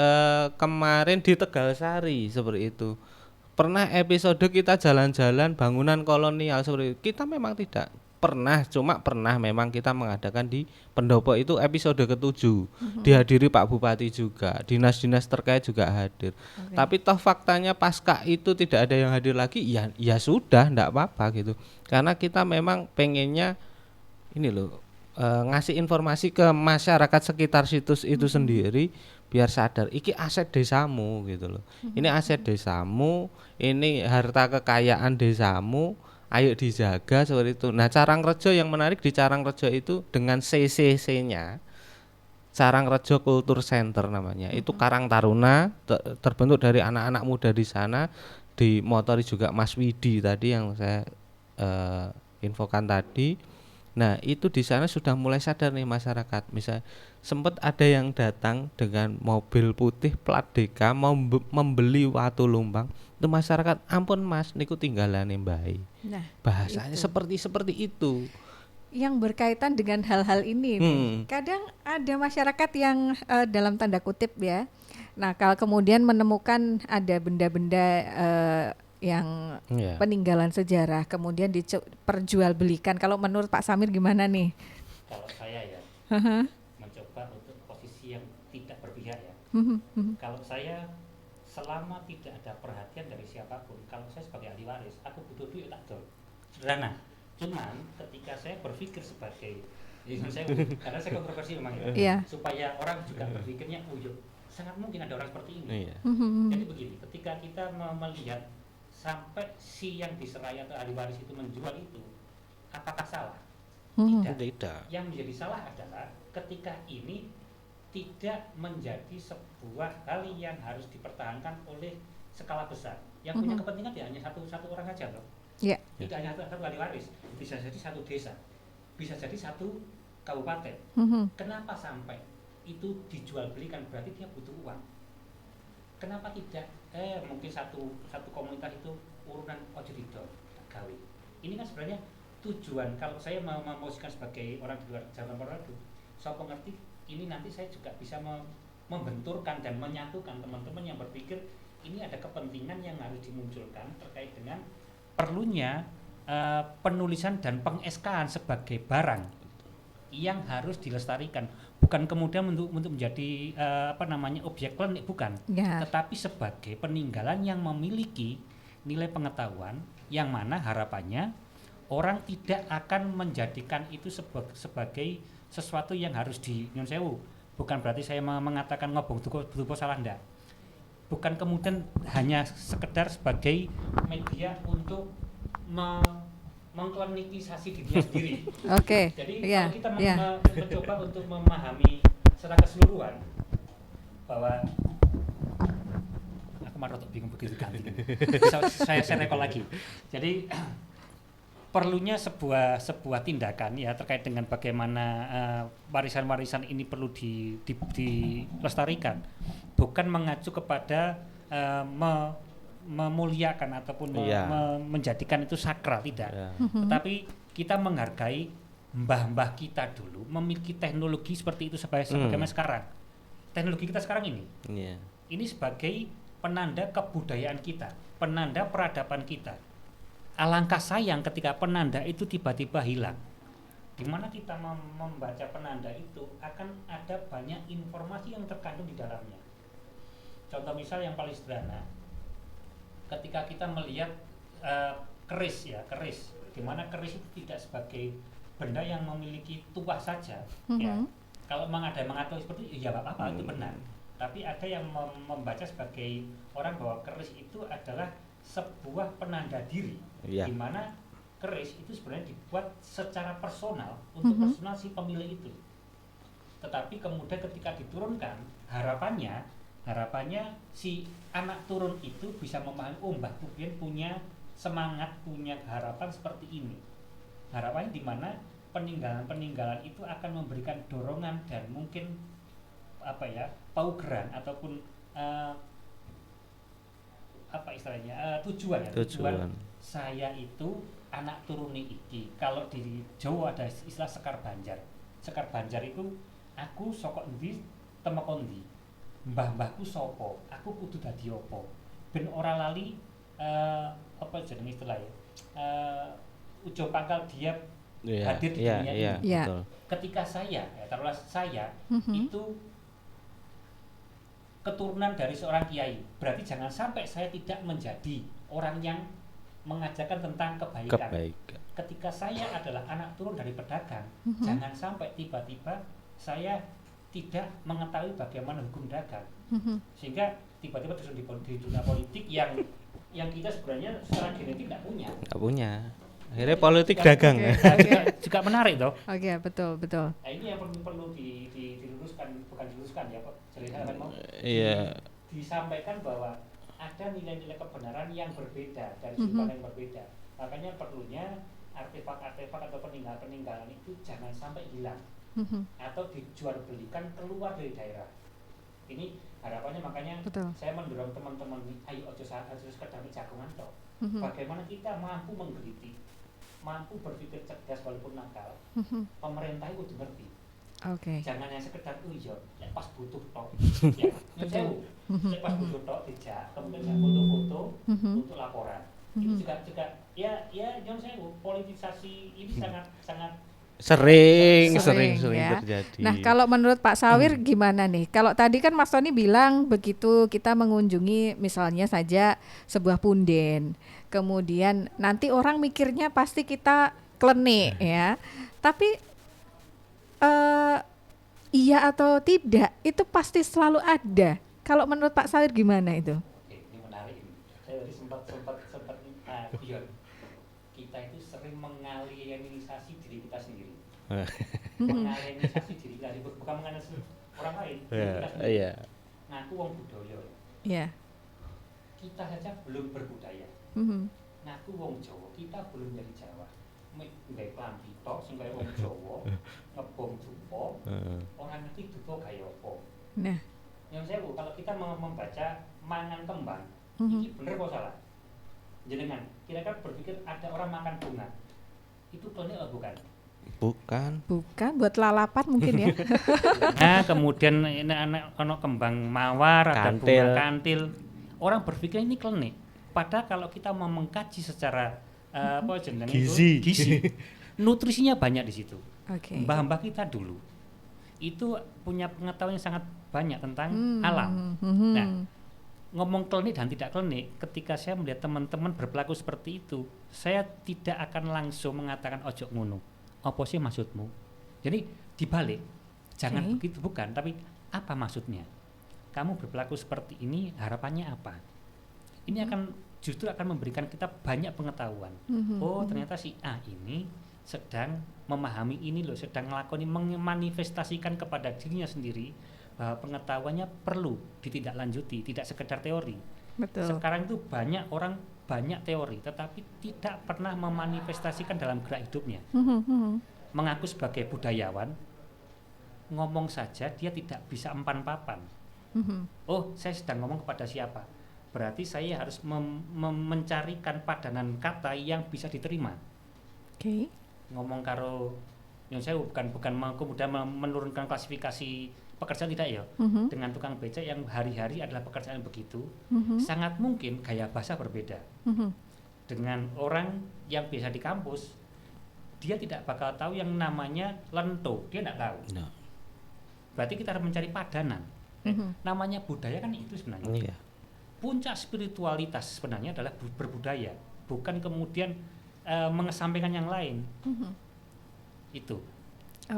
G: kemarin di Tegalsari seperti itu. Pernah episode kita jalan-jalan bangunan kolonial seperti itu. Kita memang tidak pernah, cuma pernah memang kita mengadakan di pendopo itu episode ke-7. Dihadiri Pak Bupati juga, dinas-dinas terkait juga hadir. Tapi toh faktanya pasca itu tidak ada yang hadir lagi, ya sudah, enggak apa-apa gitu. Karena kita memang pengennya ini loh, ngasih informasi ke masyarakat sekitar situs itu sendiri biar sadar iki aset desamu gitu loh. Ini aset desamu, ini harta kekayaan desamu, ayo dijaga seperti itu. Nah, Carangrejo yang menarik di Carangrejo itu dengan CCC-nya, Carangrejo Culture Center namanya. Itu Karang Taruna terbentuk dari anak-anak muda di sana, dimotori juga Mas Widi tadi yang saya infokan tadi. Nah, itu di sana sudah mulai sadar nih masyarakat. Misal sempat ada yang datang dengan mobil putih plat DK mau membeli watu lumbang. Itu masyarakat, ampun Mas, niku tinggalane mbae.
F: Nah,
G: bahasanya seperti itu.
F: Yang berkaitan dengan hal-hal ini nih. Kadang ada masyarakat yang dalam tanda kutip ya. Nah, kalau kemudian menemukan ada benda-benda yang peninggalan sejarah kemudian diperjualbelikan. Kalau menurut Pak Samir gimana nih?
H: Kalau saya ya mencoba untuk posisi yang tidak berpihak ya. Kalau saya selama tidak ada perhatian dari siapapun, kalau saya sebagai ahli waris, aku butuh duit tak dol. Sederhana. Cuman ketika saya berpikir sebagai karena saya kontroversi memang ya. Supaya orang juga berpikirnya, sangat mungkin ada orang seperti ini. Jadi begini, ketika kita melihat sampai si yang diserai atau ahli waris itu menjual itu, apakah salah? Tidak. Yang menjadi salah adalah ketika ini tidak menjadi sebuah hal yang harus dipertahankan oleh skala besar. Yang punya kepentingan ya hanya satu orang saja loh.
F: Iya.
H: Tidak hanya satu ahli waris, bisa jadi satu desa, bisa jadi satu kabupaten. Kenapa sampai itu dijual belikan? Berarti dia butuh uang. Kenapa tidak? Mungkin satu komunitas itu urunan ojo didol gawe. Ini kan sebenarnya tujuan. Kalau saya mau memposisikan sebagai orang di luar Jawa Barat, saya mengerti ini nanti saya juga bisa membenturkan dan menyatukan teman-teman yang berpikir ini ada kepentingan yang harus dimunculkan terkait dengan perlunya penulisan dan peng-SK-an sebagai barang yang harus dilestarikan, bukan kemudian untuk menjadi objek klinik, bukan, tetapi sebagai peninggalan yang memiliki nilai pengetahuan yang mana harapannya orang tidak akan menjadikan itu sebagai sesuatu yang harus nyun sewu. Bukan berarti saya mengatakan ngobong dupo salah ndak. Bukan kemudian hanya sekedar sebagai media untuk mengklinikisasi dirinya sendiri.
F: Oke.
H: Jadi
F: Iya,
H: kalau kita
F: iya.
H: mencoba untuk memahami secara keseluruhan bahwa aku malah rotok bingung begitu ganti. saya recall lagi. Jadi perlunya sebuah tindakan ya terkait dengan bagaimana warisan-warisan ini perlu dilestarikan, bukan mengacu kepada memuliakan ataupun menjadikan itu sakral, tidak. Tetapi kita menghargai mbah-mbah kita dulu memiliki teknologi seperti itu sebagaimana sekarang. Teknologi kita sekarang ini. Ini sebagai penanda kebudayaan kita, penanda peradaban kita. Alangkah sayang ketika penanda itu tiba-tiba hilang. Di mana kita membaca penanda itu akan ada banyak informasi yang terkandung di dalamnya. Contoh misal yang paling sederhana, ketika kita melihat keris, di mana keris itu tidak sebagai benda yang memiliki tuah saja, ya. Kalau memang ada yang mengatakan seperti itu, ya apa-apa, itu benar. Tapi ada yang membaca sebagai orang bahwa keris itu adalah sebuah penanda diri, di mana keris itu sebenarnya dibuat secara personal untuk personal si pemilik itu. Tetapi kemudian ketika diturunkan, harapannya si anak turun itu bisa memahami, oh Mbah Kubian punya semangat, punya harapan seperti ini. Harapannya di mana peninggalan-peninggalan itu akan memberikan dorongan dan mungkin paugeran ataupun tujuan saya itu anak turuni iki. Kalau di Jawa ada istilah sekar banjar. Sekar banjar itu aku saka endi temekon ndi. Mbah-mbahku sapa? Aku kudu dadi apa? Ben ora lali jeneng istilahnya? Ujung pangkal dia hadir di dunia ini.
G: Betul.
H: Ketika saya itu keturunan dari seorang kiai, berarti jangan sampai saya tidak menjadi orang yang mengajarkan tentang kebaikan. Ketika saya adalah anak turun dari pedagang, jangan sampai tiba-tiba saya tidak mengetahui bagaimana hukum dagang, sehingga tiba-tiba terjun di dunia politik yang kita sebenarnya secara genetik tidak punya.
G: Akhirnya politik dagang.
H: Juga menarik toh.
F: Oke, betul.
H: Nah, ini yang perlu diluruskan, bukan diluruskan ya, Pak. Jadi saya mau disampaikan bahwa ada nilai-nilai kebenaran yang berbeda dari sudut yang berbeda. Makanya perlunya artefak-artefak atau peninggalan-peninggalan itu jangan sampai hilang atau dijual belikan keluar dari daerah. Ini harapannya, makanya saya mendorong teman-teman, ayo ojo sekedar jagongan toh. Bagaimana kita mampu menggeliti, mampu berpikir cerdas walaupun nakal. Pemerintah itu ngerti. Jangan yang sekedar pas butuh tok. Ya, nyewu. Pas butuh tok dijak, kemudian foto-foto untuk laporan. Itu juga jangan saya politisasi ini sangat
G: sering
F: ya.
G: terjadi.
F: Nah, kalau menurut Pak Sawir gimana nih? Kalau tadi kan Mas Tony bilang begitu kita mengunjungi misalnya saja sebuah punden, kemudian nanti orang mikirnya pasti kita klenik ya. Tapi iya atau tidak itu pasti selalu ada. Kalau menurut Pak Sawir gimana itu?
H: Ini menarik ini. Saya tadi sempat kita itu sering mengalienisasi diri kita sendiri. Mengalienisasi diri kita, bukan mengalienisasi orang lain.
G: Iya,
H: Kita sendiri.
G: iya.
H: Ngaku wong budaya.
F: Ya.
H: Kita saja belum berbudaya.
F: Mhm.
H: Ngaku wong Jawa, kita belum dari Jawa. Nggawe klambi tok sing kaya wong Jawa, ngebom dupa,
G: Heeh.
H: orang ngerti dupa kaya apa.
F: Nah.
H: Yang saya kalau kita mau membaca mangan kembang,
F: Mhm.
H: ini bener kok salah? Jenengan, kira-kira berpikir ada orang makan bunga, itu klinik atau bukan?
G: Bukan.
F: Bukan buat lalapan mungkin ya.
H: Nah, kemudian ini anak ono kembang mawar, ada
G: Kantil.
H: bunga kantil. Orang berpikir ini klinik. Padahal kalau kita mau mengkaji secara apa jenenge
G: Gizi.
H: gizi, nutrisinya banyak di situ.
F: Oke.
H: Mbah-mbah kita dulu itu punya pengetahuan yang sangat banyak tentang alam.
F: Mhm.
H: Nah, ngomong klinik dan tidak klinik, ketika saya melihat teman-teman berperilaku seperti itu, saya tidak akan langsung mengatakan ojo ngono. Apa sih maksudmu? Jadi dibalik, jangan
F: Oke.
H: begitu, bukan, tapi apa maksudnya? Kamu berperilaku seperti ini, harapannya apa? Ini akan justru akan memberikan kita banyak pengetahuan.
F: Mhm.
H: Oh, ternyata si A ini sedang memahami ini loh, sedang melakoni, memanifestasikan kepada dirinya sendiri bahwa pengetahuannya perlu ditindaklanjuti, tidak sekedar teori.
F: Betul.
H: Sekarang itu banyak orang banyak teori, tetapi tidak pernah memanifestasikan dalam gerak hidupnya.
F: Mhm, mhm.
H: Mengaku sebagai budayawan, ngomong saja dia tidak bisa empan-papan.
F: Mhm.
H: Oh, saya sedang ngomong kepada siapa? Berarti saya harus mencarikan padanan kata yang bisa diterima.
F: Oke.
H: Ngomong karo yang saya bukan kemudian menurunkan klasifikasi pekerjaan, tidak ya.
F: Mhm.
H: Dengan tukang becak yang hari-hari adalah pekerjaan begitu,
F: Mhm.
H: sangat mungkin gaya bahasa berbeda.
F: Mhm.
H: Dengan orang yang biasa di kampus, dia tidak bakal tahu yang namanya lento, dia tidak tahu.
G: Nah,
H: Berarti kita harus mencari padanan.
F: Mhm.
H: Namanya budaya kan itu sebenarnya.
G: iya.
H: Puncak spiritualitas sebenarnya adalah berbudaya, bukan kemudian mengesampingkan yang lain.
F: Mhm.
H: Itu.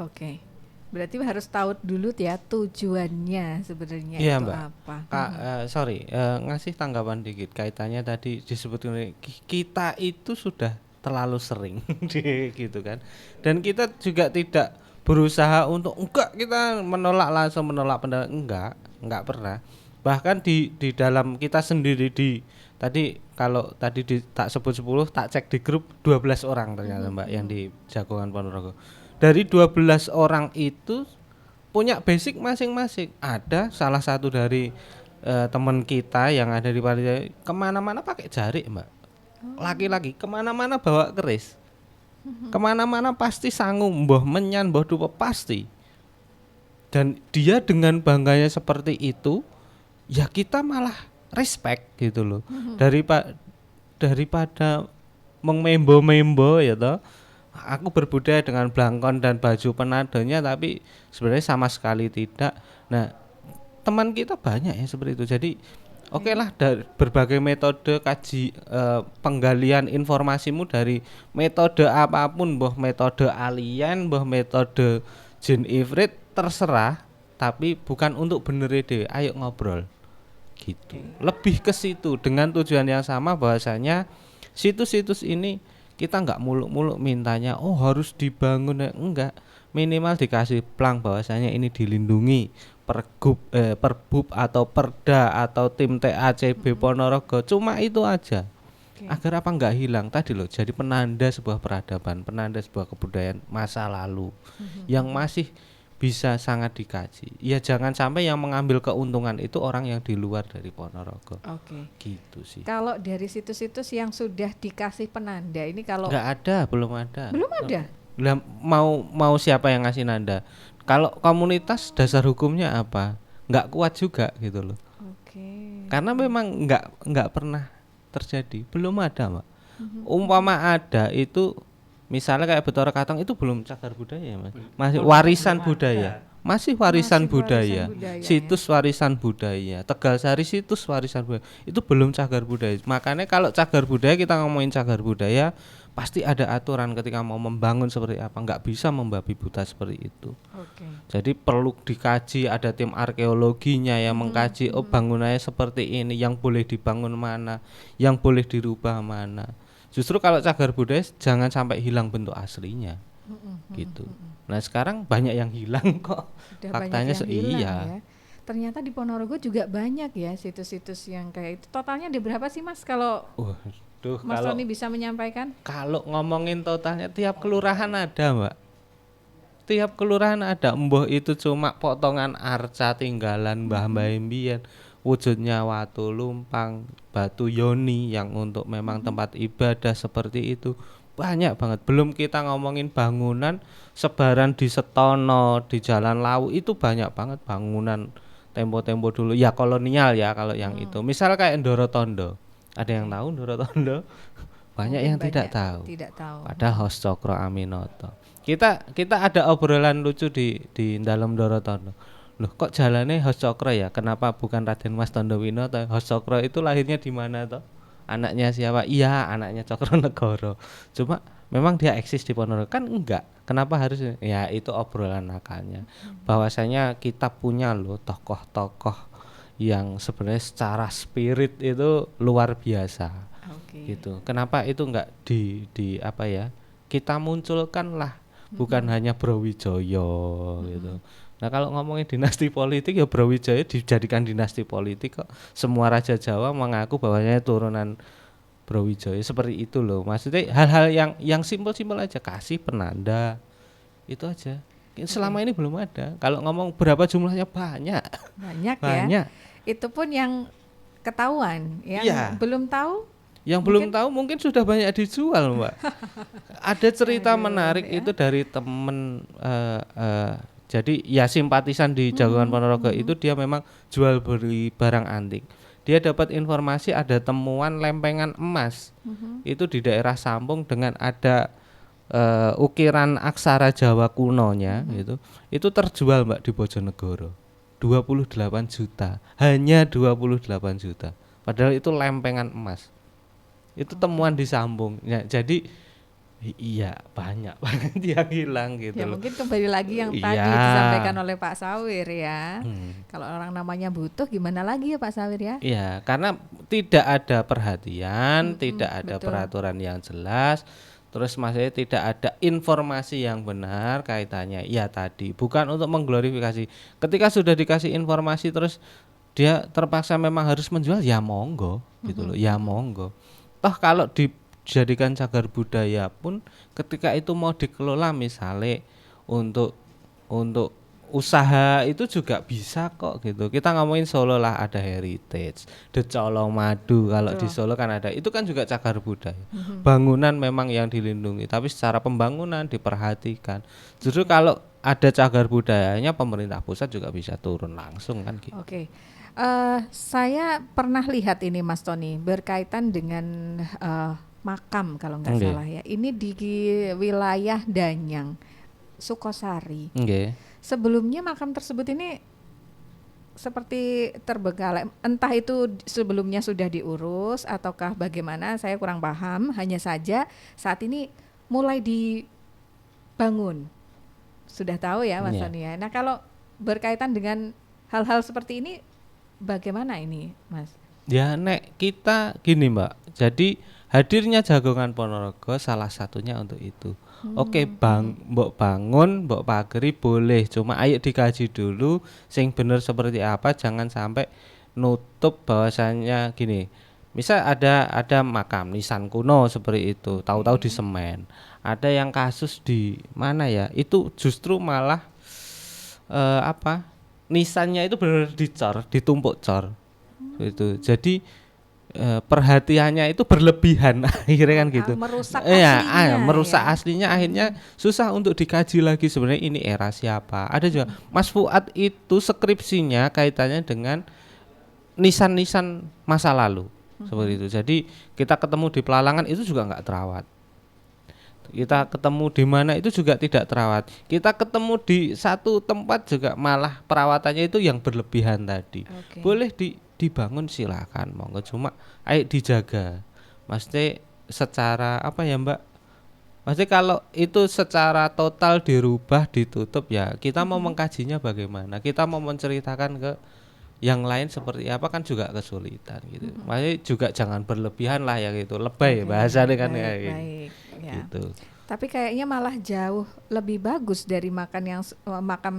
F: Oke. Berarti harus tahu dulu ya tujuannya sebenarnya
G: Iya,
F: itu
G: Mbak.
F: apa.
G: Kak, ngasih tanggapan dikit kaitannya tadi disebutkan kita itu sudah terlalu sering gitu kan, dan kita juga tidak berusaha untuk enggak kita menolak pendapat, enggak pernah. Bahkan di dalam kita sendiri tadi kalau tadi tak sebut 10, tak cek di grup 12 orang ternyata Mbak yang di Jagongan Ponorogo. Dari 12 orang itu punya basic masing-masing. Ada salah satu dari teman kita yang ada di panitia kemana-mana pakai jarik Mbak. Laki-laki kemana-mana bawa keris, kemana-mana pasti sangu, mbah menyan, mbah dupa pasti. Dan dia dengan bangganya seperti itu, ya kita malah respect gitu loh. Daripada memembo-membo ya toh. Aku berbudaya dengan blangkon dan baju penadonya, tapi sebenarnya sama sekali tidak. Nah, teman kita banyak ya seperti itu. Jadi oke lah, dari berbagai metode kaji penggalian informasimu dari metode apapun, mbah metode alien, mbah metode jin ifrit, terserah, tapi bukan untuk bener deh. Ayo ngobrol gitu. Lebih ke situ dengan tujuan yang sama, bahwasanya situs-situs ini kita nggak muluk-muluk mintanya oh harus dibangun, enggak, minimal dikasih plang bahwasanya ini dilindungi Perbub atau Perda atau tim TACB Ponorogo, cuma itu aja. Agar apa nggak hilang tadi loh, jadi penanda sebuah peradaban, penanda sebuah kebudayaan masa lalu yang masih bisa sangat dikaji. Ya jangan sampai yang mengambil keuntungan itu orang yang di luar dari Ponorogo.
F: Oke.
G: Gitu sih.
F: Kalau dari situs-situs yang sudah dikasih penanda ini kalau
G: Nggak ada, belum ada.
F: belum ada.
G: Lah, mau siapa yang ngasih nanda? Kalau komunitas dasar hukumnya apa? Nggak kuat juga gitu loh.
F: Oke.
G: Karena memang nggak pernah terjadi, belum ada Mbak. Umpama ada itu misalnya kayak Betara Katong itu belum cagar budaya Mas. Masih warisan budaya. Masih warisan budaya. Situs warisan budaya. Tegalsari situs warisan budaya. Itu belum cagar budaya. Makanya kalau cagar budaya, kita ngomongin cagar budaya, pasti ada aturan ketika mau membangun seperti apa. Nggak bisa membabi buta seperti itu.
F: Oke.
G: Jadi perlu dikaji, ada tim arkeologinya yang mengkaji oh bangunannya seperti ini, yang boleh dibangun mana, yang boleh dirubah mana. Justru kalau cagar budaya jangan sampai hilang bentuk aslinya. gitu. Nah sekarang banyak yang hilang kok.
F: Udah
G: Faktanya
F: banyak yang hilang
G: iya.
F: ya. Ternyata di Ponorogo juga banyak ya situs-situs yang kayak itu. Totalnya ada berapa sih Mas kalau
G: Waduh,
F: Mas
G: kalau
F: Tony bisa menyampaikan?
G: kalau ngomongin totalnya tiap kelurahan ada, Mbak. Tiap kelurahan ada, mbah itu cuma potongan arca tinggalan mbah-mbah mbiyen. Wujudnya watu lumpang, batu yoni yang untuk memang tempat ibadah seperti itu. Banyak banget. Belum kita ngomongin bangunan sebaran di Setono, di Jalan Lawu itu banyak banget bangunan tempo-tempo dulu. Ya kolonial ya kalau yang itu. Misal kayak Ndoro Tondo. Ada yang tahu Ndoro Tondo? Banyak
F: Mungkin
G: yang tidak
F: banyak
G: tahu.
F: Tidak tahu.
G: Pada Hos Cokro Aminoto. Kita ada obrolan lucu di dalam Ndoro Tondo. Loh kok jalannya Hos Cokro ya? Kenapa bukan Raden Mas Tondo Winoto? Hos Cokro itu lahirnya di mana toh? Anaknya siapa? Iya, anaknya Cokronegoro. Cuma memang dia eksis di Ponorogo kan enggak. Kenapa harus? Ya itu obrolan nakalnya. Bahwasanya kita punya loh tokoh-tokoh yang sebenarnya secara spirit itu luar biasa.
F: Oke.
G: Gitu. Kenapa itu enggak di apa ya? Kita munculkan lah, bukan hanya Brawijaya gitu. Nah kalau ngomongin dinasti politik ya Brawijaya dijadikan dinasti politik kok. Semua raja Jawa mengaku bahwanya turunan Brawijaya seperti itu loh. Maksudnya hal-hal yang simpel-simpel aja, kasih penanda itu aja. Selama ini belum ada. Kalau ngomong berapa jumlahnya banyak.
F: Banyak ya.
G: Banyak.
F: Itu pun yang ketahuan, yang
G: Iya.
F: belum tahu.
G: Yang belum tahu mungkin sudah banyak dijual, Mbak. Ada cerita menarik itu dari temen jadi ya simpatisan di Jagoan Ponorogo itu dia memang jual beli barang antik. Dia dapat informasi ada temuan lempengan emas. Itu di daerah Sampung dengan ada ukiran aksara Jawa kunonya gitu. Itu terjual, Mbak, di Bojonegoro. 28 juta. Hanya 28 juta. Padahal itu lempengan emas. Itu temuan di Sampung. Ya, jadi iya banyak banget yang hilang gitu
F: Ya
G: loh.
F: mungkin kembali lagi yang tadi
G: Iya.
F: disampaikan oleh Pak Sawir ya. Kalau orang namanya butuh gimana lagi ya Pak Sawir ya?
G: Iya, karena tidak ada perhatian, tidak ada
F: betul.
G: peraturan yang jelas, terus maksudnya tidak ada informasi yang benar kaitannya. Ya tadi, bukan untuk mengglorifikasi. Ketika sudah dikasih informasi terus dia terpaksa memang harus menjual, ya monggo gitu loh, ya monggo. Toh kalau dijadikan cagar budaya pun ketika itu mau dikelola misalnya untuk usaha itu juga bisa kok gitu. Kita ngomongin Solo lah ada heritage, The Colomadu kalau di Solo kan ada. Itu kan juga cagar budaya. Bangunan memang yang dilindungi, tapi secara pembangunan diperhatikan. Justru kalau ada cagar budayanya pemerintah pusat juga bisa turun langsung kan gitu.
F: Oke. Saya pernah lihat ini Mas Tony berkaitan dengan makam kalau nggak
G: Oke.
F: salah ya. Ini di wilayah Danyang, Sukosari.
G: Nggih.
F: Sebelumnya makam tersebut ini seperti terbengkalai. Entah itu sebelumnya sudah diurus ataukah bagaimana, saya kurang paham. Hanya saja saat ini mulai dibangun. Sudah tahu ya Mas
G: Iya.
F: Tony ya. Nah kalau berkaitan dengan hal-hal seperti ini, bagaimana ini Mas?
G: Ya nek kita gini Mbak, jadi hadirnya Jagongan Ponorogo salah satunya untuk itu. Oke mbok bangun, mbok pageri boleh, cuma ayo dikaji dulu sing bener seperti apa, jangan sampai nutup bahwasannya gini. Misal ada makam nisan kuno seperti itu, tahu-tahu di semen. Ada yang kasus di mana ya? Itu justru malah nisannya itu benar dicor, ditumpuk cor. Itu. Jadi perhatiannya itu berlebihan akhirnya kan gitu.
F: Merusak
G: Iya,
F: aslinya
G: merusak
F: ya.
G: aslinya akhirnya susah untuk dikaji lagi sebenarnya ini era siapa. Ada juga Mas Fuad itu skripsinya kaitannya dengan nisan-nisan masa lalu seperti itu. Jadi kita ketemu di Pelalangan itu juga nggak terawat. Kita ketemu di mana itu juga tidak terawat. Kita ketemu di satu tempat juga malah perawatannya itu yang berlebihan tadi.
F: Oke.
G: Boleh dibangun silakan, monggo, cuma ayo dijaga. Maksudnya secara apa ya Mbak? Maksudnya kalau itu secara total dirubah, ditutup ya kita mau mengkajinya bagaimana? Kita mau menceritakan ke yang lain seperti apa kan juga kesulitan gitu. Maksudnya juga jangan berlebihan lah ya gitu. Lebay
F: Oke,
G: bahasanya kan
F: baik,
G: ya
F: baik, ya.
G: gitu.
F: Tapi kayaknya malah jauh lebih bagus dari makam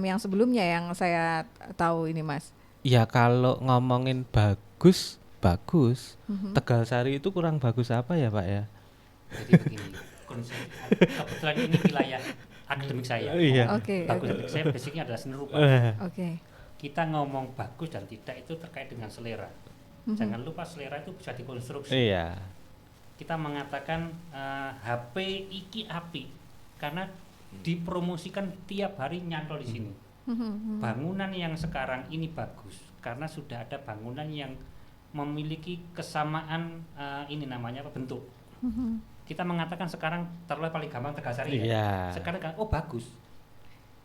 F: yang sebelumnya yang saya tahu ini, Mas.
G: Ya kalau ngomongin bagus, bagus.
F: Mhm.
G: Tegalsari itu kurang bagus apa ya, Pak ya?
H: Jadi begini, kebetulan ini wilayah akademik saya.
G: Iya.
F: Oke,
H: Bagus,
F: oke.
H: saya basicnya adalah seni rupa.
F: Oke.
H: Kita ngomong bagus dan tidak itu terkait dengan selera.
F: Mhm.
H: Jangan lupa selera itu bisa dikonstruksi.
G: Iya.
H: Kita mengatakan HP iki api karena dipromosikan tiap hari nyantol di sini.
F: Mhm.
H: Bangunan yang sekarang ini bagus karena sudah ada bangunan yang memiliki kesamaan ini namanya apa, bentuk.
F: Mhm.
H: Kita mengatakan sekarang terlalu paling gampang Tegalsari
G: Iya.
H: Sekarang kan oh bagus.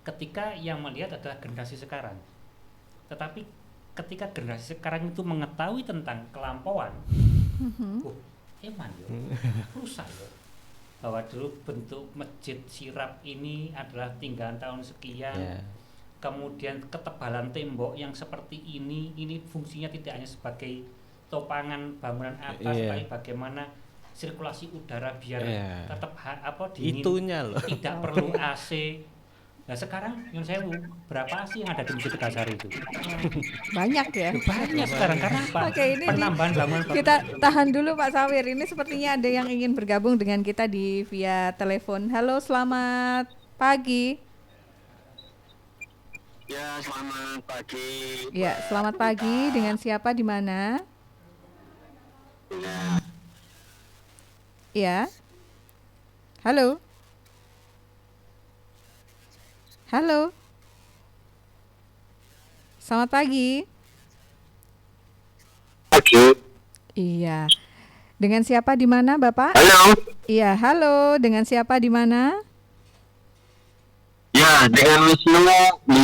H: Ketika yang melihat adalah generasi sekarang. Tetapi ketika generasi sekarang itu mengetahui tentang kelampauan, eman yo, rusak yo. Bahwa dulu bentuk masjid Sirap ini adalah tinggalan tahun sekian.
G: Iya.
H: Kemudian ketebalan tembok yang seperti ini fungsinya tidak hanya sebagai topangan bangunan atas,
G: Iya.
H: tapi bagaimana sirkulasi udara biar
G: Iya.
H: tetap dingin,
G: Itunya loh.
H: tidak perlu AC. Nah sekarang yang saya berapa sih yang ada di Masjid Tegalsari itu?
F: Banyak ya.
H: Banyak sekarang karena apa?
F: Oke, ini
H: Penambahan bangunan.
F: kita tahan dulu Pak Sawir. Ini sepertinya ada yang ingin bergabung dengan kita di via telepon. Halo, selamat pagi.
I: Ya, selamat pagi.
F: Ya, selamat pagi. Dengan siapa di mana? Ya. Halo. Halo. Selamat pagi.
I: Pagi.
F: Iya. Dengan siapa di mana, Bapak?
I: Halo.
F: Iya, halo. Dengan siapa di mana?
I: Ya, dengan Wisnu di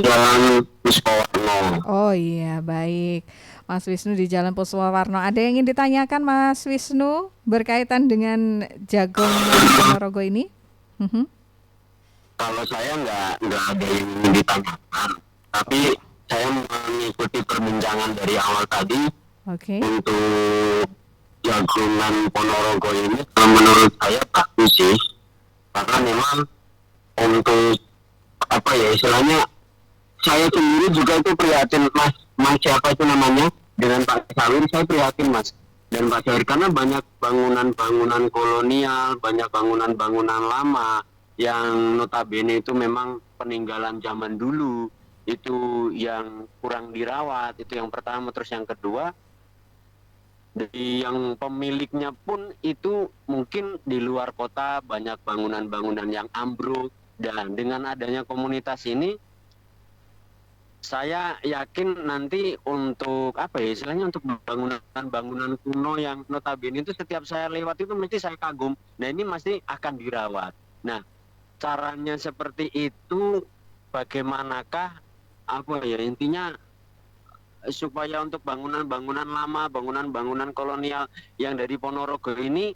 I: Jalan Puspawarno.
F: Oh iya, baik. Mas Wisnu di Jalan Puspawarno. Ada yang ingin ditanyakan Mas Wisnu berkaitan dengan Jagung Ponorogo ini? Mhm.
I: Kalau saya nggak ada yang ingin ditanyakan, tapi saya mengikuti perbincangan dari awal tadi
F: Oke.
I: untuk Jagungan Ponorogo ini. Menurut saya bagus sih, karena memang untuk apa ya istilahnya, saya sendiri juga itu prihatin mas siapa itu namanya dengan Pak Sawir, saya prihatin mas dan Pak Sawir karena banyak bangunan-bangunan kolonial, banyak bangunan-bangunan lama yang notabene itu memang peninggalan zaman dulu, itu yang kurang dirawat, itu yang pertama. Terus yang kedua, dari yang pemiliknya pun itu mungkin di luar kota banyak bangunan-bangunan yang ambruk. Dan dengan adanya komunitas ini, saya yakin nanti untuk apa ya istilahnya, untuk bangunan-bangunan kuno yang notabene itu setiap saya lewat itu mesti saya kagum. Nah ini masih akan dirawat. Nah caranya seperti itu, bagaimanakah apa ya intinya supaya untuk bangunan-bangunan lama, bangunan-bangunan kolonial yang dari Ponorogo ini,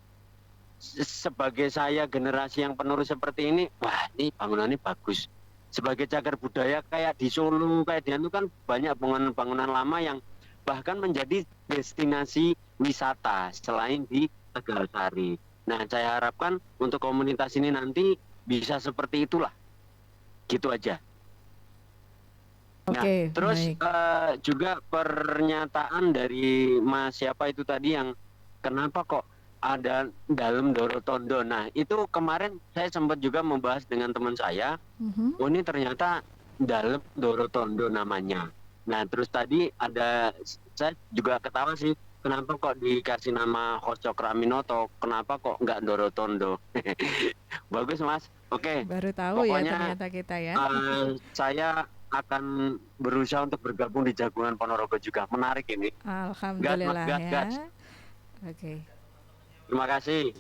I: sebagai saya generasi yang penerus seperti ini, wah ini bangunannya bagus. Sebagai cagar budaya kayak di Solo, kayak di itu kan banyak bangunan-bangunan lama yang bahkan menjadi destinasi wisata selain di Tegalsari. Nah saya harapkan untuk komunitas ini nanti bisa seperti itulah, gitu aja. Nah,
F: Oke,
I: terus
F: baik.
I: juga pernyataan dari Mas siapa itu tadi yang kenapa kok ada dalam Dorotondo. Nah itu kemarin saya sempat juga membahas dengan teman saya.
F: Mhm.
I: Oh ini ternyata dalam Dorotondo namanya. Nah terus tadi ada, saya juga ketawa sih, kenapa kok dikasih nama Hos Cokraminoto, kenapa kok nggak Dorotondo. Bagus mas, oke.
F: Baru tahu
I: Pokoknya,
F: ya ternyata kita ya.
I: Saya akan berusaha untuk bergabung di Jagungan Ponorogo juga. Menarik ini.
F: Alhamdulillah
I: gas,
F: ya.
I: gas.
F: Oke.
I: Terima kasih.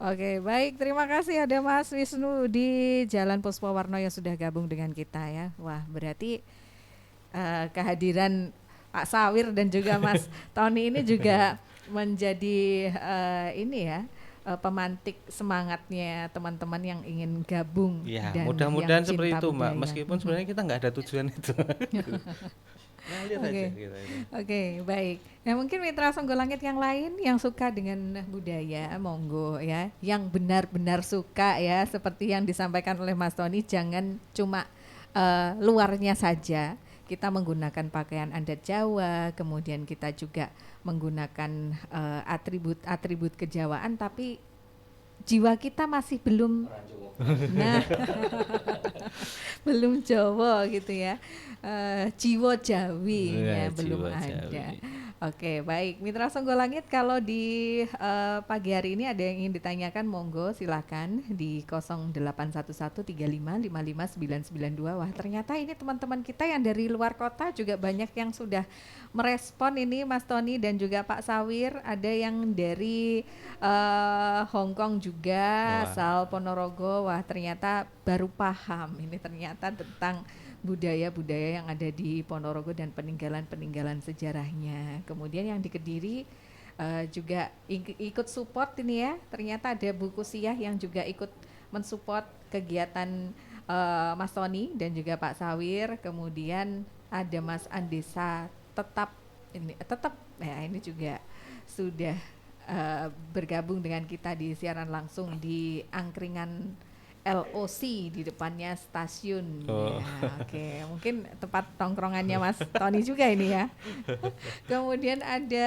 F: Oke, baik. Terima kasih ada Mas Wisnu di Jalan Puspawarno yang sudah gabung dengan kita ya. Wah, berarti kehadiran Pak Sawir dan juga Mas Tony ini juga menjadi ini ya, pemantik semangatnya teman-teman yang ingin gabung.
G: Ya,
F: dan
G: mudah-mudahan
F: yang
G: seperti
F: cinta
G: itu, Mbak.
F: budaya.
G: Meskipun sebenarnya kita nggak ada tujuan itu. Ngalir
F: Oke.
G: aja kita ini.
F: Oke, baik. Nah, mungkin mitra Songgolangit yang lain yang suka dengan budaya, monggo ya. Yang benar-benar suka ya, seperti yang disampaikan oleh Mas Tony, jangan cuma luarnya saja. Kita menggunakan pakaian adat Jawa, kemudian kita juga menggunakan atribut-atribut kejawaan, tapi jiwa kita masih belum, nah, belum Jawa gitu ya. Jiwa Jawi ya, belum
G: jiwa
F: ada.
G: Jawi.
F: Oke, baik. Mitra Songgolangit, kalau di pagi hari ini ada yang ingin ditanyakan, monggo silakan di 081135555992. Wah, ternyata ini teman-teman kita yang dari luar kota juga banyak yang sudah merespon ini, Mas Tony dan juga Pak Sawir. Ada yang dari Hong Kong juga,
G: Wah.
F: asal Ponorogo. Wah, ternyata baru paham ini ternyata tentang budaya-budaya yang ada di Ponorogo dan peninggalan-peninggalan sejarahnya. Kemudian yang di Kediri juga ikut support ini ya. Ternyata ada buku Siah yang juga ikut mensupport kegiatan Mas Tony dan juga Pak Sawir. Kemudian ada Mas Andesa tetap ya, ini juga sudah bergabung dengan kita di siaran langsung di angkringan LOC di depannya stasiun.
G: Oh.
F: Ya, oke, mungkin tempat tongkrongannya Mas Tony juga ini ya. Kemudian ada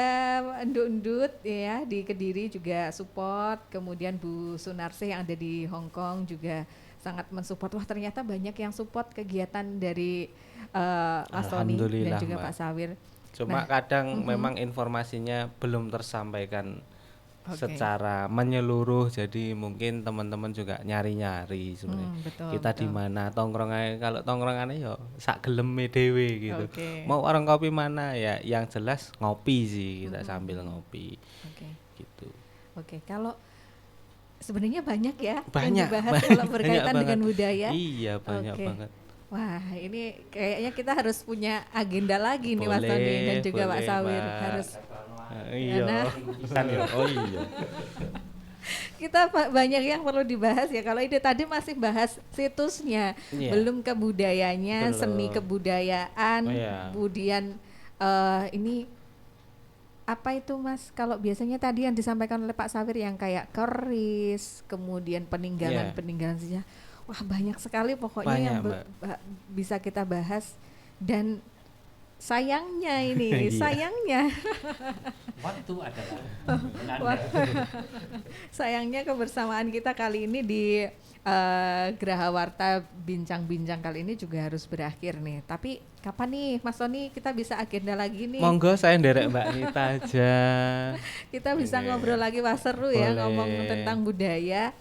F: Endut ya di Kediri juga support. Kemudian Bu Sunarsih yang ada di Hong Kong juga sangat mensupport. Wah, ternyata banyak yang support kegiatan dari Mas Tony dan
G: Alhamdulillah,
F: juga
G: Mbak.
F: Pak Sawir.
G: Cuma
F: Nah,
G: kadang memang informasinya belum tersampaikan
F: Oke.
G: secara menyeluruh, jadi mungkin teman-teman juga nyari-nyari sebenarnya.
F: betul,
G: Kita di
F: betul.
G: mana tongkrongannya, kalau tongkrongannya ya sak geleme dhewe gitu.
F: Oke.
G: Mau warung kopi mana ya, yang jelas ngopi sih, kita sambil ngopi
F: Oke.
G: gitu.
F: Oke, kalau sebenarnya banyak ya yang
G: Banyak,
F: dibahas
G: banyak,
F: kalau berkaitan
G: banyak
F: dengan
G: banget.
F: budaya.
G: Iya, banyak
F: Oke.
G: banget.
F: Wah, ini kayaknya kita harus punya agenda lagi nih Mas Tony dan juga Pak
G: boleh,
F: Sawir.
G: Mbak.
F: Harus
G: Iya.
F: Karena-
G: Oh iya.
F: kita banyak yang perlu dibahas ya. Kalau ide tadi masih bahas situsnya,
G: Iya.
F: belum ke budayanya,
G: Belum.
F: seni kebudayaan,
G: Oh, iya.
F: kemudian ini apa itu Mas? Kalau biasanya tadi yang disampaikan oleh Pak Sawir yang kayak keris, kemudian peninggalan-peninggalan sejarah. Wah, banyak sekali pokoknya
G: Banyak,
F: yang
G: Mbak.
F: bisa kita bahas. Dan sayangnya ini,
G: Iya.
F: sayangnya
H: Waktu adalah
F: Wah. sayangnya kebersamaan kita kali ini di Geraha Warta Bincang-Bincang kali ini juga harus berakhir nih. Tapi kapan nih Mas Tony kita bisa agenda lagi nih?
G: Monggo saya nderek Mbak Nita aja.
F: Kita bisa
G: Oke.
F: ngobrol lagi, wah seru ya
G: Boleh.
F: ngomong tentang budaya.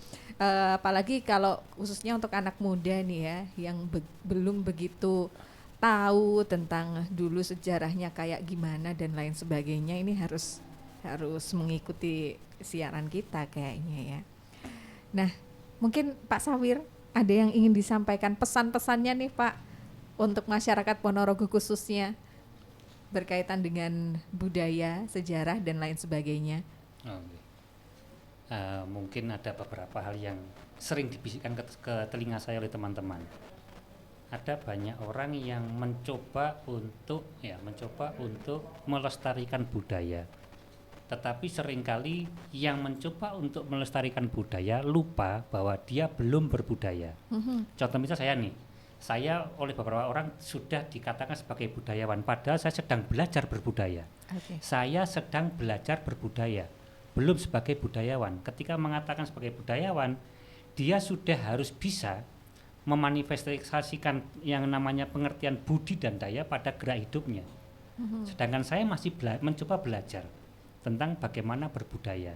F: Apalagi kalau khususnya untuk anak muda nih ya yang belum begitu tahu tentang dulu sejarahnya kayak gimana dan lain sebagainya, ini harus mengikuti siaran kita kayaknya ya. Nah, mungkin Pak Sawir ada yang ingin disampaikan pesan-pesannya nih Pak untuk masyarakat Ponorogo khususnya berkaitan dengan budaya, sejarah dan lain sebagainya.
H: Oke. Mungkin ada beberapa hal yang sering dibisikkan ke telinga saya oleh teman-teman. Ada banyak orang yang mencoba untuk melestarikan budaya. Tetapi seringkali yang mencoba untuk melestarikan budaya lupa bahwa dia belum berbudaya. Contoh misal saya oleh beberapa orang sudah dikatakan sebagai budayawan, padahal saya sedang belajar berbudaya.
F: Oke.
H: Saya sedang belajar berbudaya, belum sebagai budayawan. Ketika mengatakan sebagai budayawan, dia sudah harus bisa memanifestasikan yang namanya pengertian budi dan daya pada gerak hidupnya. Sedangkan saya masih mencoba belajar tentang bagaimana berbudaya.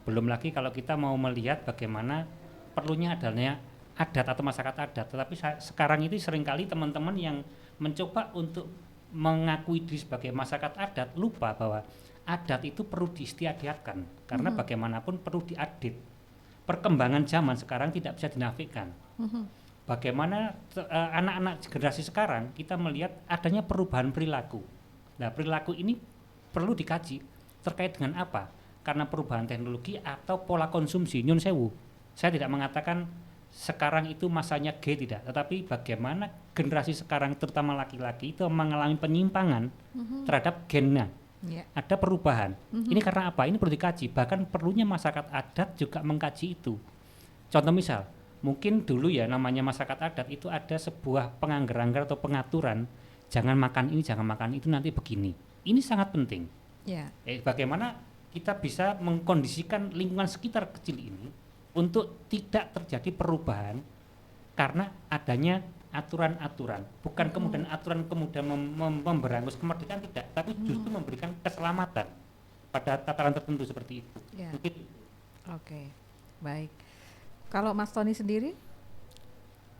H: Belum lagi kalau kita mau melihat bagaimana perlunya adanya adat atau masyarakat adat. Tetapi sekarang itu seringkali teman-teman yang mencoba untuk mengakui diri sebagai masyarakat adat lupa bahwa adat itu perlu diistiadatkan karena bagaimanapun perlu diadit. Perkembangan zaman sekarang tidak bisa dinafikan. Bagaimana anak-anak generasi sekarang kita melihat adanya perubahan perilaku. Nah, perilaku ini perlu dikaji terkait dengan apa? Karena perubahan teknologi atau pola konsumsi. Nyun sewu. Saya tidak mengatakan sekarang itu masanya G tidak, tetapi bagaimana generasi sekarang terutama laki-laki itu mengalami penyimpangan terhadap gennya.
F: Ya.
H: Ada perubahan. Ini karena apa? Ini perlu dikaji. Bahkan perlunya masyarakat adat juga mengkaji itu. Contoh misal, mungkin dulu ya namanya masyarakat adat itu ada sebuah penganggar-anggar atau pengaturan, jangan makan ini, jangan makan itu, nanti begini. Ini sangat penting.
F: Ya.
H: Bagaimana kita bisa mengkondisikan lingkungan sekitar kecil ini untuk tidak terjadi perubahan karena adanya aturan-aturan, bukan kemudian aturan kemudian memberangus kemerdekaan, tidak, tapi justru memberikan keselamatan pada tataran tertentu seperti itu.
F: Ya.
H: Mungkin
F: Oke, baik. Kalau Mas Tony sendiri?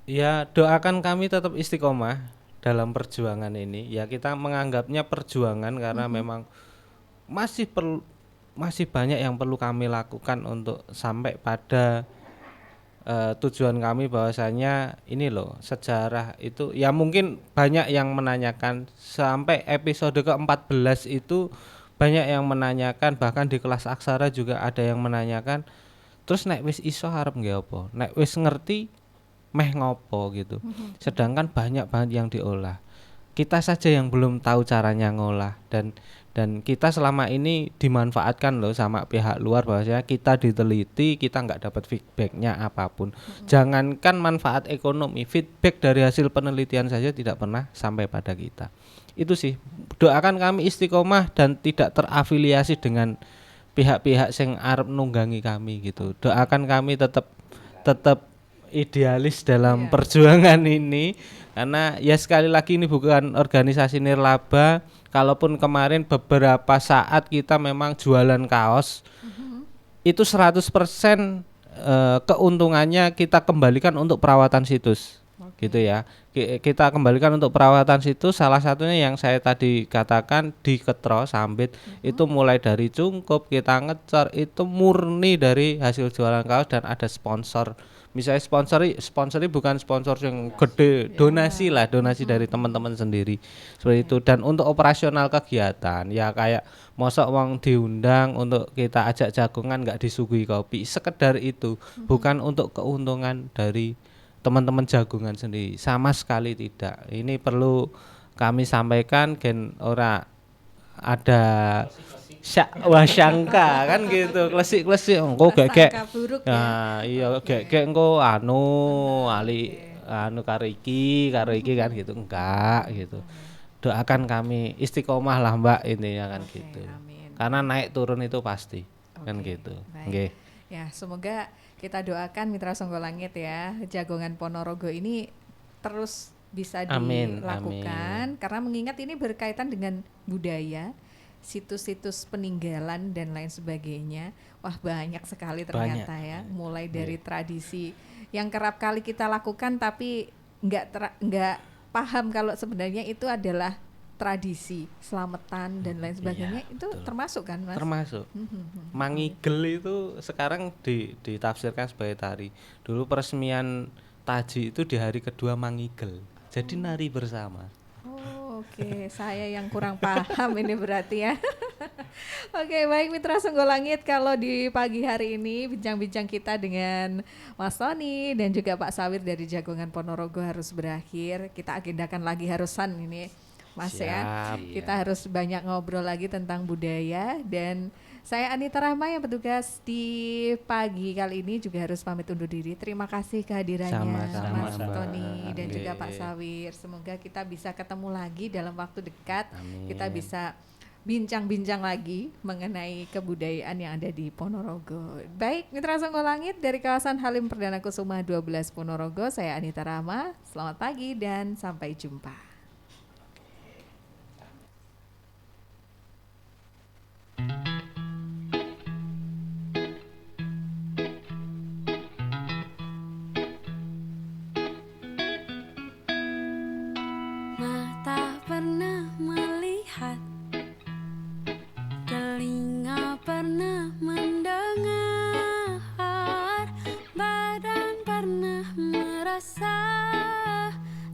G: Ya, doakan kami tetap istiqomah dalam perjuangan ini. Ya, kita menganggapnya perjuangan karena memang masih banyak yang perlu kami lakukan untuk sampai pada tujuan kami, bahwasanya ini loh, sejarah itu ya mungkin banyak yang menanyakan sampai episode ke-14 itu banyak yang menanyakan, bahkan di kelas aksara juga ada yang menanyakan, terus nek wis iso arep nggih apa, nek wis ngerti meh ngopo gitu. Sedangkan banyak banget yang diolah, kita saja yang belum tahu caranya ngolah, dan kita selama ini dimanfaatkan loh sama pihak luar, bahwasanya kita diteliti, kita nggak dapat feedbacknya apapun. Jangankan manfaat ekonomi, feedback dari hasil penelitian saja tidak pernah sampai pada kita. Itu sih, doakan kami istiqomah dan tidak terafiliasi dengan pihak-pihak yang arep nunggangi kami gitu. Doakan kami tetap idealis dalam perjuangan ini, karena ya sekali lagi ini bukan organisasi nirlaba. Kalaupun kemarin beberapa saat kita memang jualan kaos, itu 100% keuntungannya kita kembalikan untuk perawatan situs. Gitu ya. Kita kembalikan untuk perawatan situs, salah satunya yang saya tadi katakan di Ketro Sambit, itu mulai dari cungkup kita ngecor itu murni dari hasil jualan kaos, dan ada sponsor. Misalnya sponsori bukan sponsor yang gede, donasi dari teman-teman sendiri seperti itu. Dan untuk operasional kegiatan ya kayak mosok wong diundang untuk kita ajak jagongan nggak disuguhi kopi, sekedar itu, bukan untuk keuntungan dari teman-teman jagongan sendiri, sama sekali tidak. Ini perlu kami sampaikan, gen ora ada syangka kan gitu, klesik engko gek. Nah, iya gek engko karo iki kan gitu, enggak gitu. Doakan kami istiqomah lah Mbak, intinya kan gitu.
F: Amin.
G: Karena naik turun itu pasti kan gitu. Nggih.
F: Ya, semoga kita doakan Mitra Songgolangit ya, Jagongan Ponorogo ini terus bisa dilakukan, karena mengingat ini berkaitan dengan budaya, situs-situs peninggalan dan lain sebagainya. Wah, banyak sekali ternyata ya, mulai dari tradisi yang kerap kali kita lakukan tapi nggak paham kalau sebenarnya itu adalah tradisi selamatan dan lain sebagainya. Itu betul. Termasuk kan Mas?
G: Termasuk. Mangigel itu sekarang ditafsirkan sebagai tari. Dulu peresmian Taji itu di hari kedua Mangigel, jadi nari bersama.
F: Oke, saya yang kurang paham ini berarti ya. Oke, baik Mitra Songgolangit, kalau di pagi hari ini bincang-bincang kita dengan Mas Tony dan juga Pak Sawir dari Jagongan Ponorogo harus berakhir. Kita agendakan lagi harusan ini Mas. Siap, ya. Kita harus banyak ngobrol lagi tentang budaya, dan saya Anita Rahma yang bertugas di pagi kali ini juga harus pamit undur diri. Terima kasih kehadirannya Mas Tony dan juga Pak Sawir. Semoga kita bisa ketemu lagi dalam waktu dekat. Amin. Kita bisa bincang-bincang lagi mengenai kebudayaan yang ada di Ponorogo. Baik, Mitra Songgolangit dari kawasan Halim Perdana Kusuma 12 Ponorogo, saya Anita Rahma. Selamat pagi dan sampai jumpa.
C: Mata pernah melihat, telinga pernah mendengar, badan pernah merasa,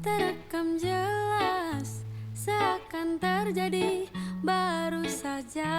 C: terekam jelas, seakan terjadi baru saja.